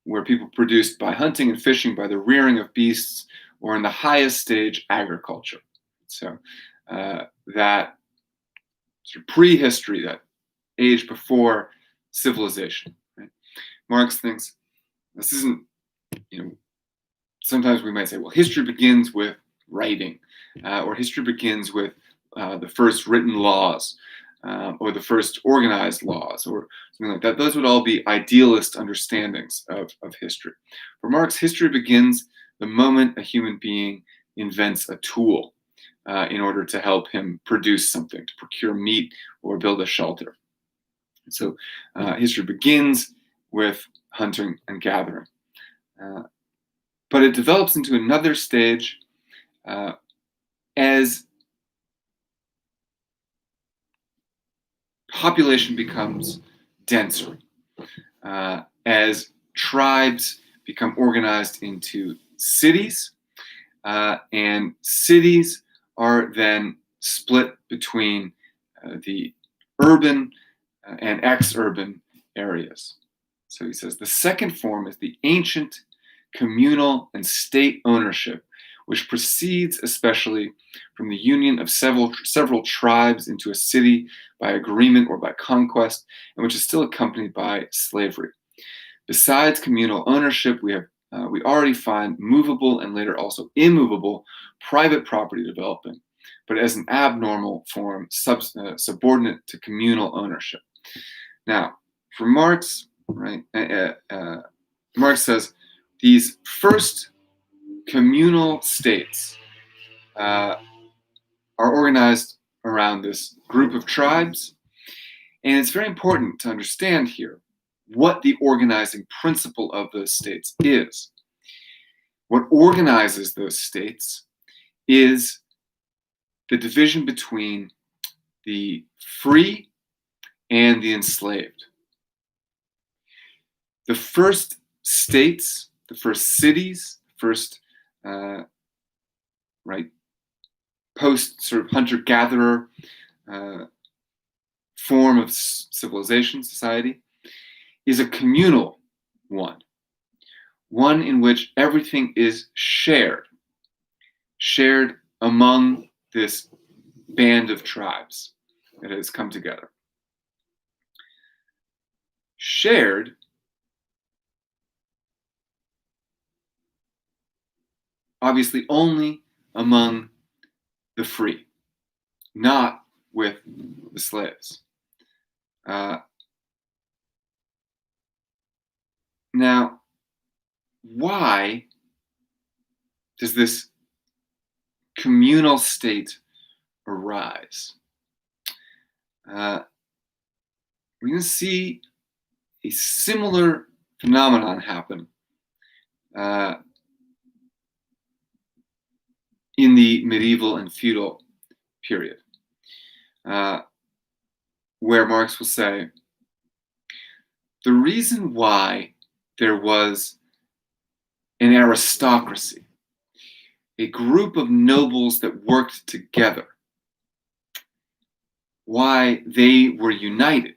Speaker 1: Where people produced by hunting and fishing, by the rearing of beasts, or in the highest stage, agriculture. So that sort of prehistory, that age before civilization. Right? Marx thinks this isn't, sometimes we might say, well, history begins with writing, or history begins with the first written laws, or the first organized laws, or something like that. Those would all be idealist understandings of history. For Marx, history begins the moment a human being invents a tool in order to help him produce something, to procure meat or build a shelter. So history begins with hunting and gathering. But it develops into another stage as population becomes denser, as tribes become organized into cities, and cities are then split between the urban and ex-urban areas. So he says the second form is the ancient communal and state ownership, which proceeds especially from the union of several tribes into a city by agreement or by conquest, and which is still accompanied by slavery. Besides communal ownership, we already find movable and later also immovable private property developing, but as an abnormal form subordinate to communal ownership. Now, for Marx, right, Marx says these first communal states are organized around this group of tribes, and it's very important to understand here what the organizing principle of those states is. What organizes those states is the division between the free and the enslaved. The first states, the first cities, first post sort of hunter-gatherer form of civilization, society, is a communal one in which everything is shared among this band of tribes that has come together. Shared obviously only among the free, not with the slaves. Now, why does this communal state arise? We're going to see a similar phenomenon happen in the medieval and feudal period, where Marx will say, the reason why there was an aristocracy, a group of nobles that worked together, why they were united,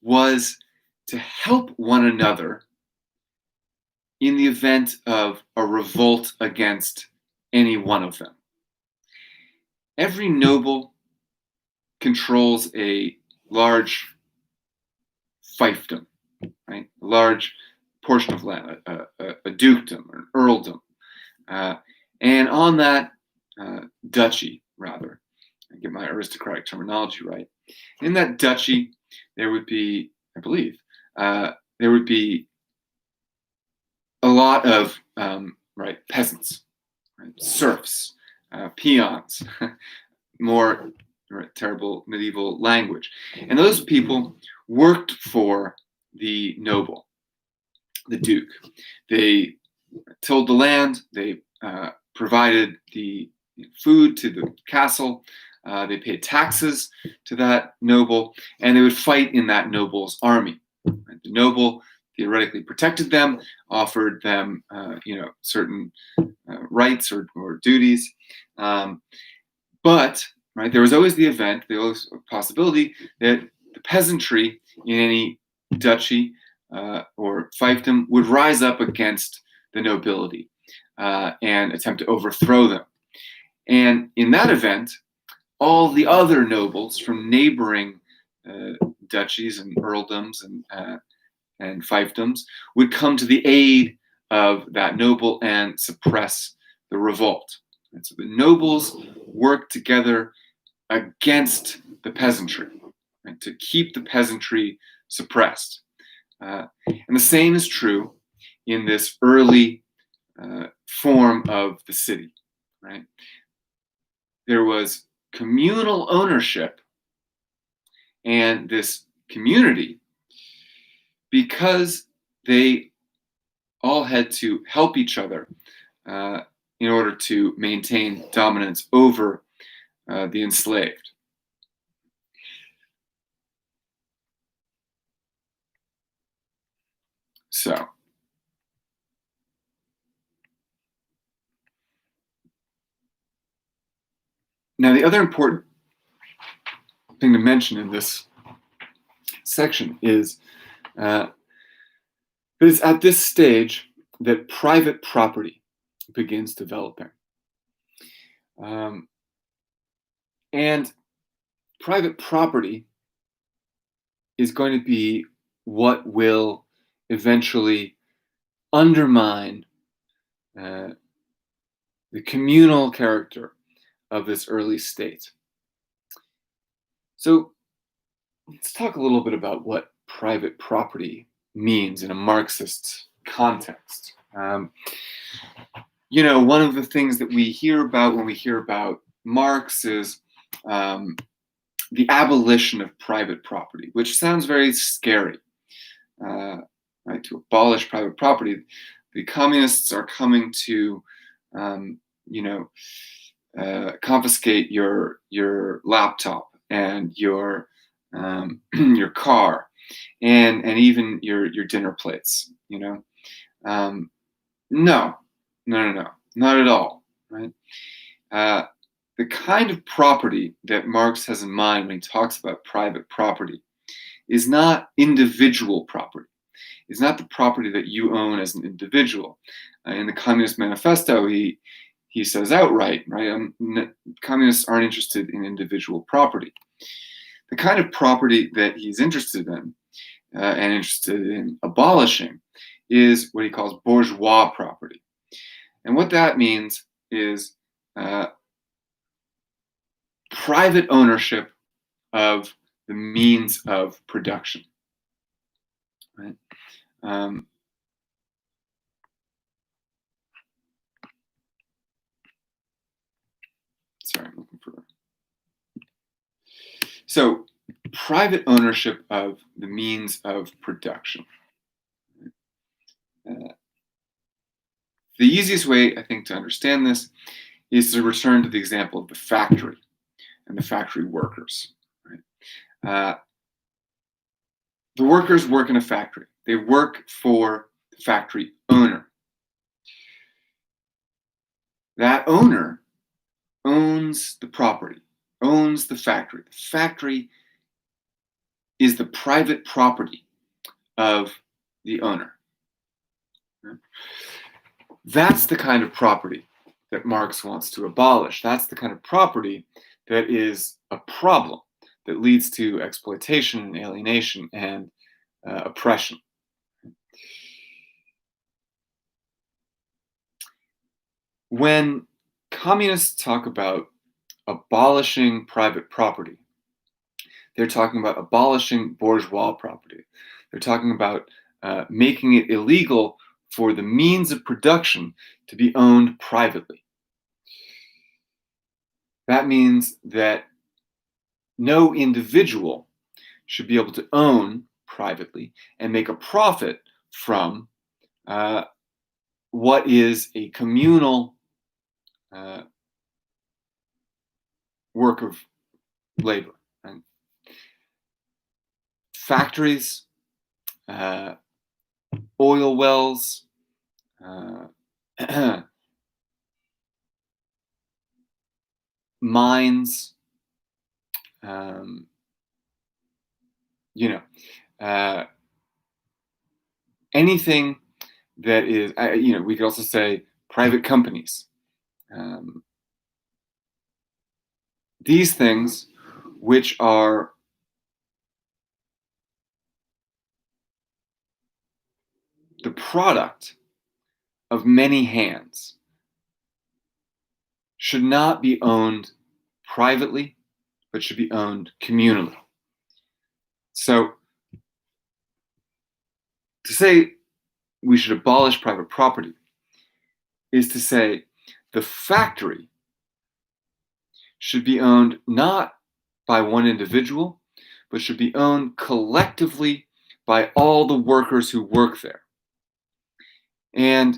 Speaker 1: was to help one another in the event of a revolt against any one of them. Every noble controls a large fiefdom, right? A large portion of land, a dukedom or an earldom. And on that duchy, rather, I get my aristocratic terminology right, in that duchy, there would be, I believe, there would be a lot of peasants, right? Serfs, peons, more terrible medieval language. And those people worked for the noble, the duke. They tilled the land, they provided the food to the castle, they paid taxes to that noble, and they would fight in that noble's army. Right? The noble theoretically protected them, offered them certain rights or duties, but right, there was always the possibility that the peasantry in any duchy or fiefdom would rise up against the nobility and attempt to overthrow them. And in that event, all the other nobles from neighboring duchies and earldoms and fiefdoms would come to the aid of that noble and suppress the revolt. And so the nobles worked together against the peasantry, right, to keep the peasantry suppressed. And the same is true in this early form of the city, right? There was communal ownership, and this community because they all had to help each other uh, in order to maintain dominance over the enslaved. So, now the other important thing to mention in this section is that it's at this stage that private property begins developing. And private property is going to be what will eventually undermine uh, the communal character of this early state. So let's talk a little bit about what private property means in a Marxist context. One of the things that we hear about when we hear about Marx is the abolition of private property, which sounds very scary. Right, to abolish private property, the communists are coming to, confiscate your laptop and your your car, and even your dinner plates. No, not at all. Right. The kind of property that Marx has in mind when he talks about private property is not individual property. It's not the property that you own as an individual. In the Communist Manifesto, he says outright, right? Communists aren't interested in individual property. The kind of property that he's interested in and interested in abolishing is what he calls bourgeois property. And what that means is private ownership of the means of production. Right? Sorry, I'm looking for. So, private ownership of the means of production. The easiest way, I think, to understand this is to return to the example of the factory and the factory workers. Right? The workers work in a factory. They work for the factory owner. That owner owns the property, owns the factory. The factory is the private property of the owner. That's the kind of property that Marx wants to abolish. That's the kind of property that is a problem that leads to exploitation and alienation and oppression. When communists talk about abolishing private property, they're talking about abolishing bourgeois property. They're talking about making it illegal for the means of production to be owned privately. That means that no individual should be able to own privately and make a profit from what is a communal work of labor. Right? Factories, oil wells, mines, anything that is, we could also say private companies. These things, which are the product of many hands, should not be owned privately, but should be owned communally. So, to say we should abolish private property is to say the factory should be owned not by one individual, but should be owned collectively by all the workers who work there. And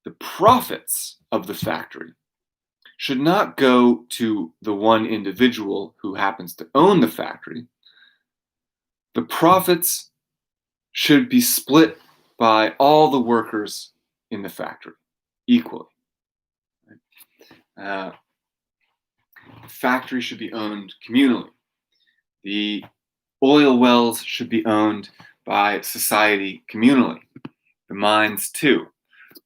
Speaker 1: the profits of the factory should not go to the one individual who happens to own the factory. The profits should be split by all the workers in the factory equally. The factory should be owned communally. The oil wells should be owned by society communally. The mines too.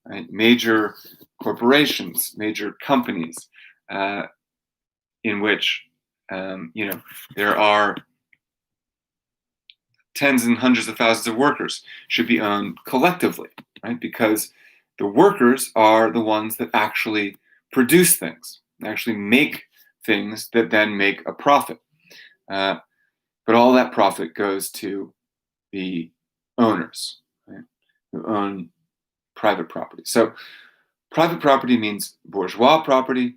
Speaker 1: Right? Major corporations, major companies, in which there are tens and hundreds of thousands of workers, should be owned collectively, right? Because the workers are the ones that actually produce things, actually make things that then make a profit. But all that profit goes to the owners, right, who own private property. So private property means bourgeois property,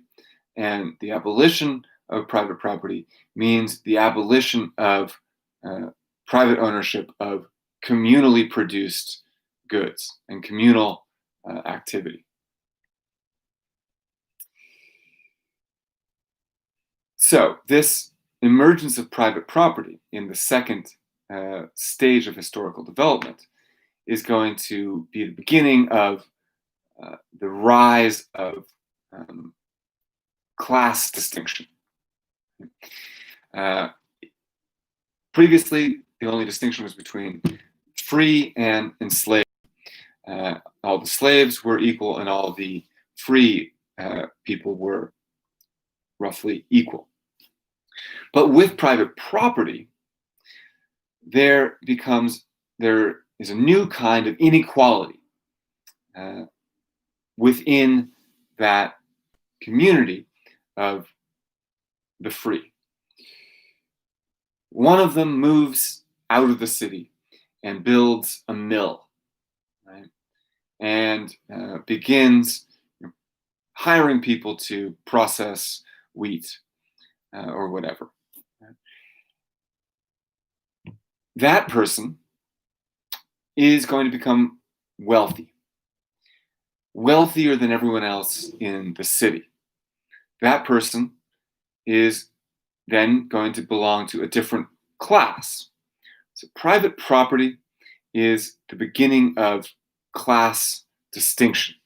Speaker 1: and the abolition of private property means the abolition of private ownership of communally produced goods and communal activity. So this emergence of private property in the second stage of historical development is going to be the beginning of the rise of class distinction. Previously, the only distinction was between free and enslaved. All the slaves were equal and all the free people were roughly equal. But with private property, there is a new kind of inequality within that community of the free. One of them moves out of the city and builds a mill, right? And begins hiring people to process wheat or whatever. That person is going to become wealthy, wealthier than everyone else in the city. That person is then going to belong to a different class. So private property is the beginning of class distinction.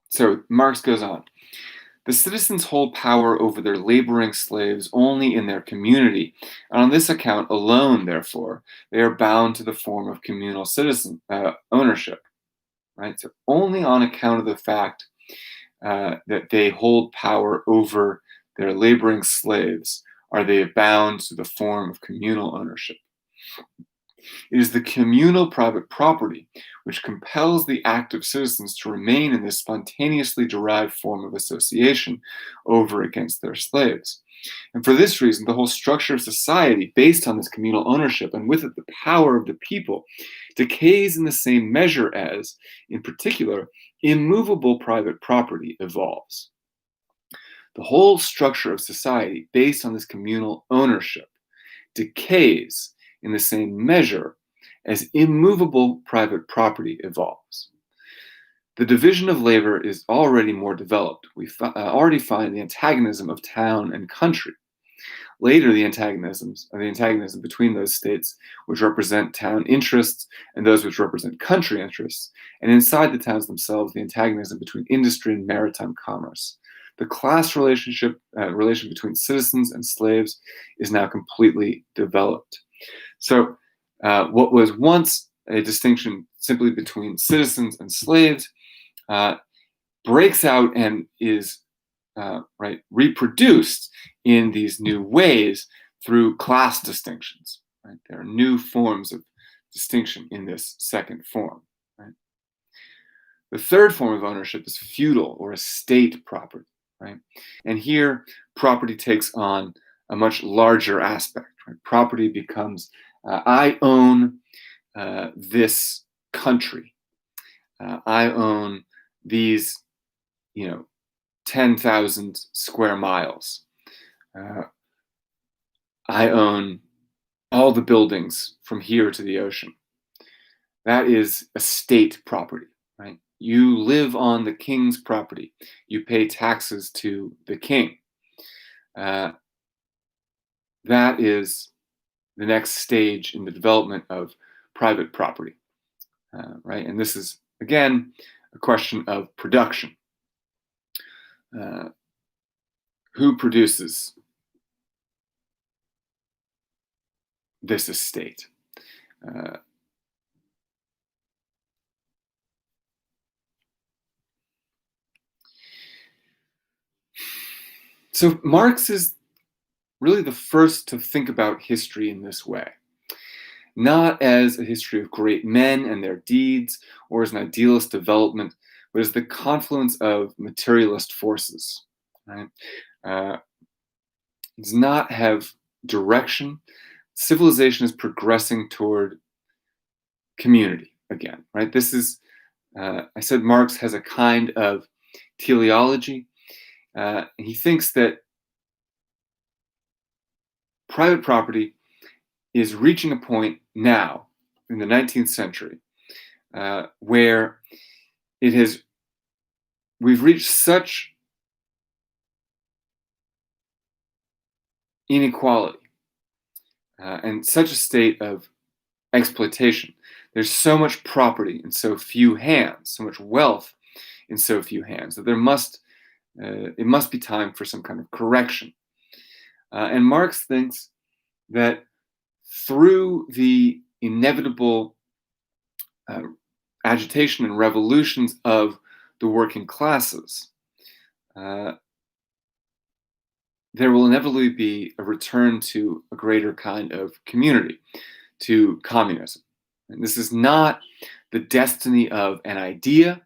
Speaker 1: So Marx goes on. The citizens hold power over their laboring slaves only in their community, and on this account alone, therefore, they are bound to the form of communal citizen ownership. Right? So only on account of the fact that they hold power over their laboring slaves are they bound to the form of communal ownership. It is the communal private property which compels the active citizens to remain in this spontaneously derived form of association over against their slaves. And for this reason, the whole structure of society based on this communal ownership and with it the power of the people decays in the same measure as, in particular, immovable private property evolves. The whole structure of society based on this communal ownership decays in the same measure as immovable private property evolves. The division of labor is already more developed. We already find the antagonism of town and country. Later, the antagonism between those states which represent town interests and those which represent country interests, and inside the towns themselves, the antagonism between industry and maritime commerce. The class relation between citizens and slaves is now completely developed. So what was once a distinction simply between citizens and slaves breaks out and is reproduced in these new ways through class distinctions. Right? There are new forms of distinction in this second form. Right? The third form of ownership is feudal or estate property. Right? And here, property takes on a much larger aspect. Right? Property becomes I own this country. I own these, 10,000 square miles. Uh, I own all the buildings from here to the ocean. That is a state property, right? You live on the king's property. You pay taxes to the king. Uh, that is the next stage in the development of private property, right? And this is, again, a question of production. Uh, who produces this estate? Uh, so Marx is really the first to think about history in this way, not as a history of great men and their deeds or as an idealist development, but as the confluence of materialist forces. Right? Does not have direction. Civilization is progressing toward community again. Right? This is, I said, Marx has a kind of teleology. He thinks that private property is reaching a point now in the 19th century where we've reached such inequality and such a state of exploitation. There's so much property in so few hands, so much wealth in so few hands, that it must be time for some kind of correction. And Marx thinks that through the inevitable agitation and revolutions of the working classes, there will inevitably be a return to a greater kind of community, to communism. And this is not the destiny of an idea.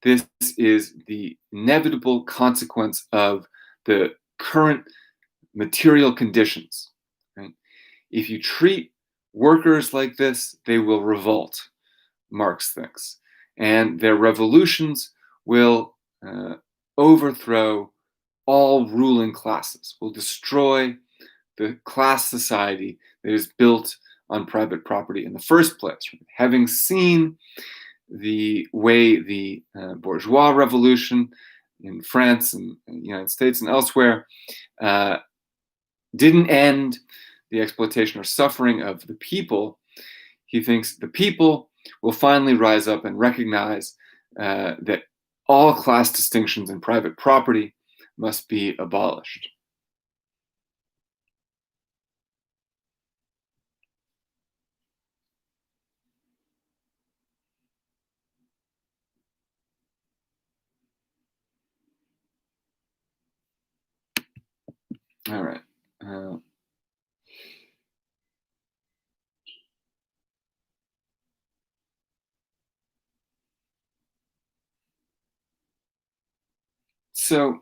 Speaker 1: This is the inevitable consequence of the current material conditions. Right? If you treat workers like this, they will revolt, Marx thinks. And their revolutions will overthrow all ruling classes, will destroy the class society that is built on private property in the first place. Having seen the way the bourgeois revolution in France and the United States and elsewhere didn't end the exploitation or suffering of the people, he thinks the people will finally rise up and recognize that all class distinctions in private property must be abolished. All right. So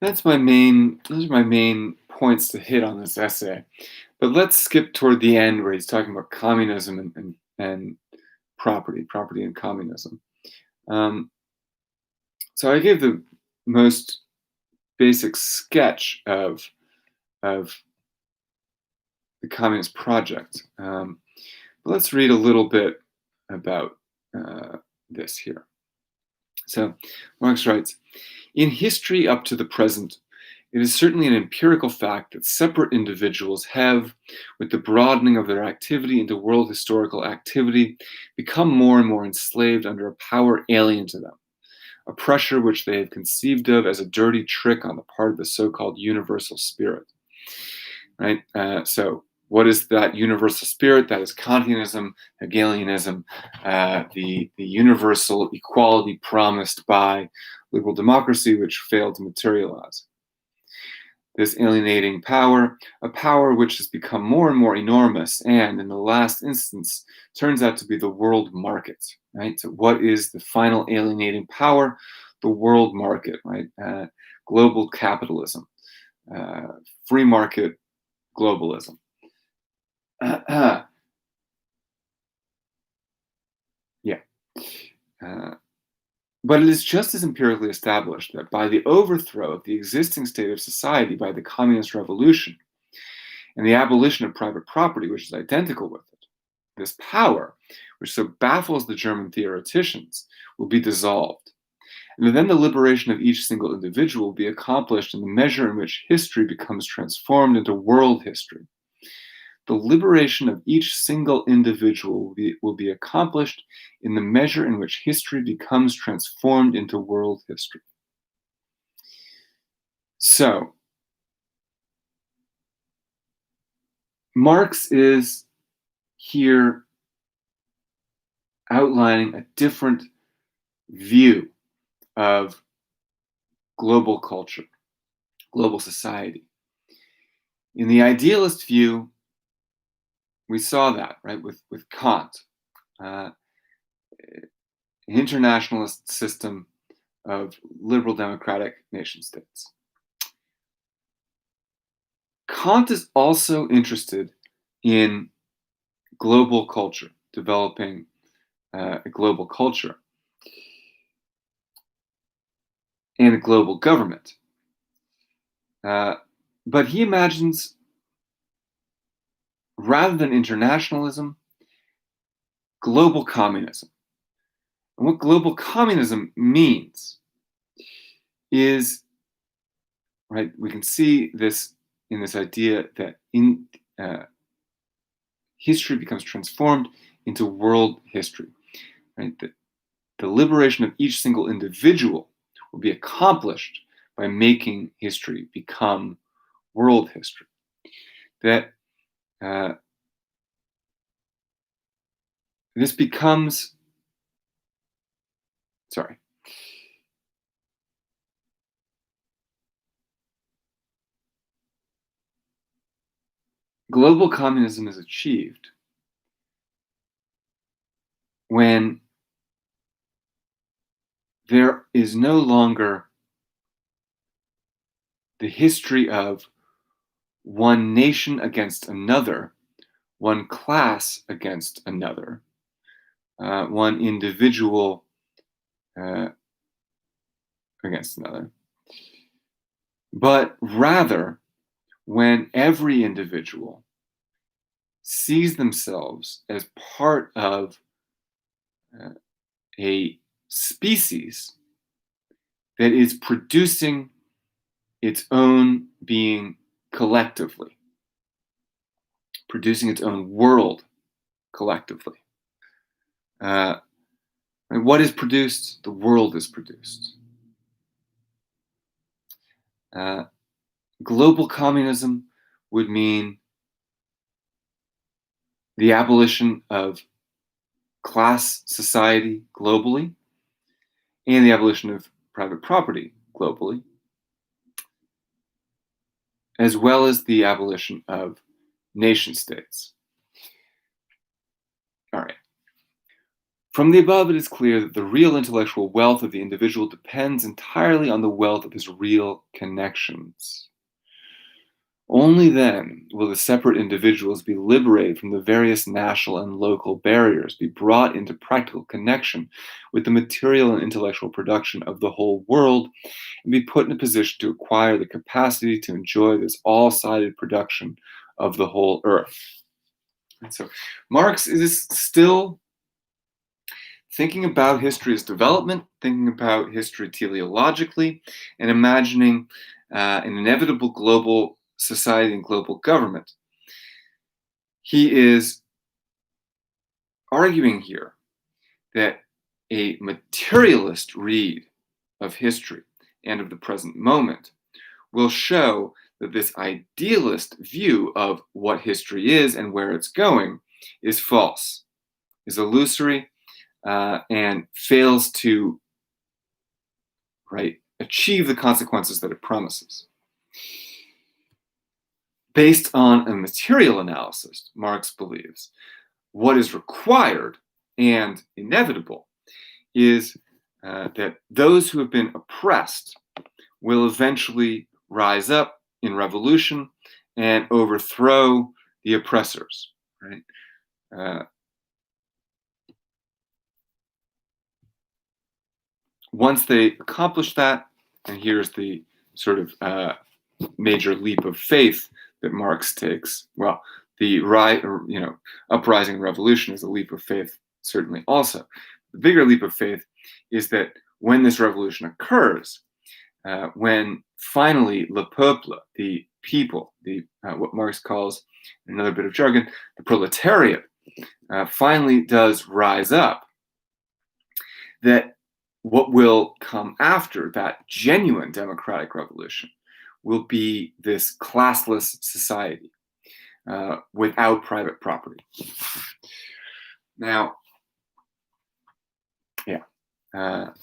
Speaker 1: those are my main points to hit on this essay. But let's skip toward the end where he's talking about communism and property and communism. So I gave the most basic sketch of the communist project. But let's read a little bit about this here. So Marx writes, in history up to the present, it is certainly an empirical fact that separate individuals have, with the broadening of their activity into world historical activity, become more and more enslaved under a power alien to them, a pressure which they have conceived of as a dirty trick on the part of the so-called universal spirit. Right? So What is that universal spirit? That is Kantianism, Hegelianism, the universal equality promised by liberal democracy, which failed to materialize. This alienating power, a power which has become more and more enormous, and in the last instance turns out to be the world market, right? So what is the final alienating power? The world market, right? Global capitalism, free market globalism. Yeah. But it is just as empirically established that by the overthrow of the existing state of society by the communist revolution and the abolition of private property, which is identical with it, this power, which so baffles the German theoreticians, will be dissolved. And then the liberation of each single individual will be accomplished in the measure in which history becomes transformed into world history. The liberation of each single individual will be accomplished in the measure in which history becomes transformed into world history. So, Marx is here outlining a different view of global culture, global society. In the idealist view, we saw that, right, with Kant, an internationalist system of liberal democratic nation states. Kant is also interested in global culture, developing a global culture and a global government. But he imagines, rather than internationalism, global communism. And what global communism means is, right, we can see this in this idea that history becomes transformed into world history. Right? The liberation of each single individual will be accomplished by making history become world history. That this becomes, global communism is achieved when there is no longer the history of one nation against another, one class against another, one individual against another, but rather when every individual sees themselves as part of a species that is producing its own being collectively, producing its own world collectively. And what is produced? The world is produced. Global communism would mean the abolition of class society globally and the abolition of private property globally, as well as the abolition of nation states. All right. From the above, it is clear that the real intellectual wealth of the individual depends entirely on the wealth of his real connections. Only then will the separate individuals be liberated from the various national and local barriers, be brought into practical connection with the material and intellectual production of the whole world, and be put in a position to acquire the capacity to enjoy this all-sided production of the whole earth. And so Marx is still thinking about history as development, thinking about history teleologically, and imagining an inevitable global society and global government. He is arguing here that a materialist read of history and of the present moment will show that this idealist view of what history is and where it's going is false, is illusory, and fails to achieve the consequences that it promises. Based on a material analysis, Marx believes what is required and inevitable is that those who have been oppressed will eventually rise up in revolution and overthrow the oppressors. Right? Once they accomplish that, and here's the sort of major leap of faith that Marx takes. Well, the uprising and revolution is a leap of faith, certainly also. The bigger leap of faith is that when this revolution occurs, when finally le peuple, the people, what Marx calls, in another bit of jargon, the proletariat, finally does rise up, that what will come after that genuine democratic revolution will be this classless society without private property. Now, yeah. All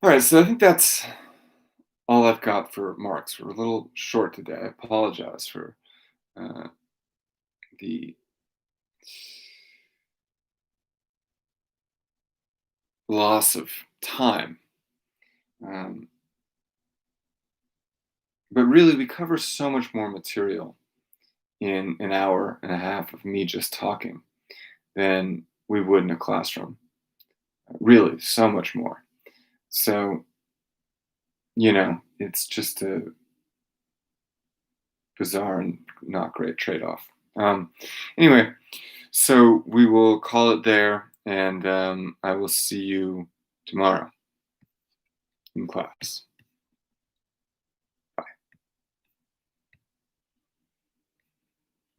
Speaker 1: right, so I think that's all I've got for Marx. We're a little short today. I apologize for the loss of time. But really, we cover so much more material in an hour and a half of me just talking than we would in a classroom. Really, so much more. So, it's just a bizarre and not great trade-off. Anyway, so we will call it there, and I will see you tomorrow in class.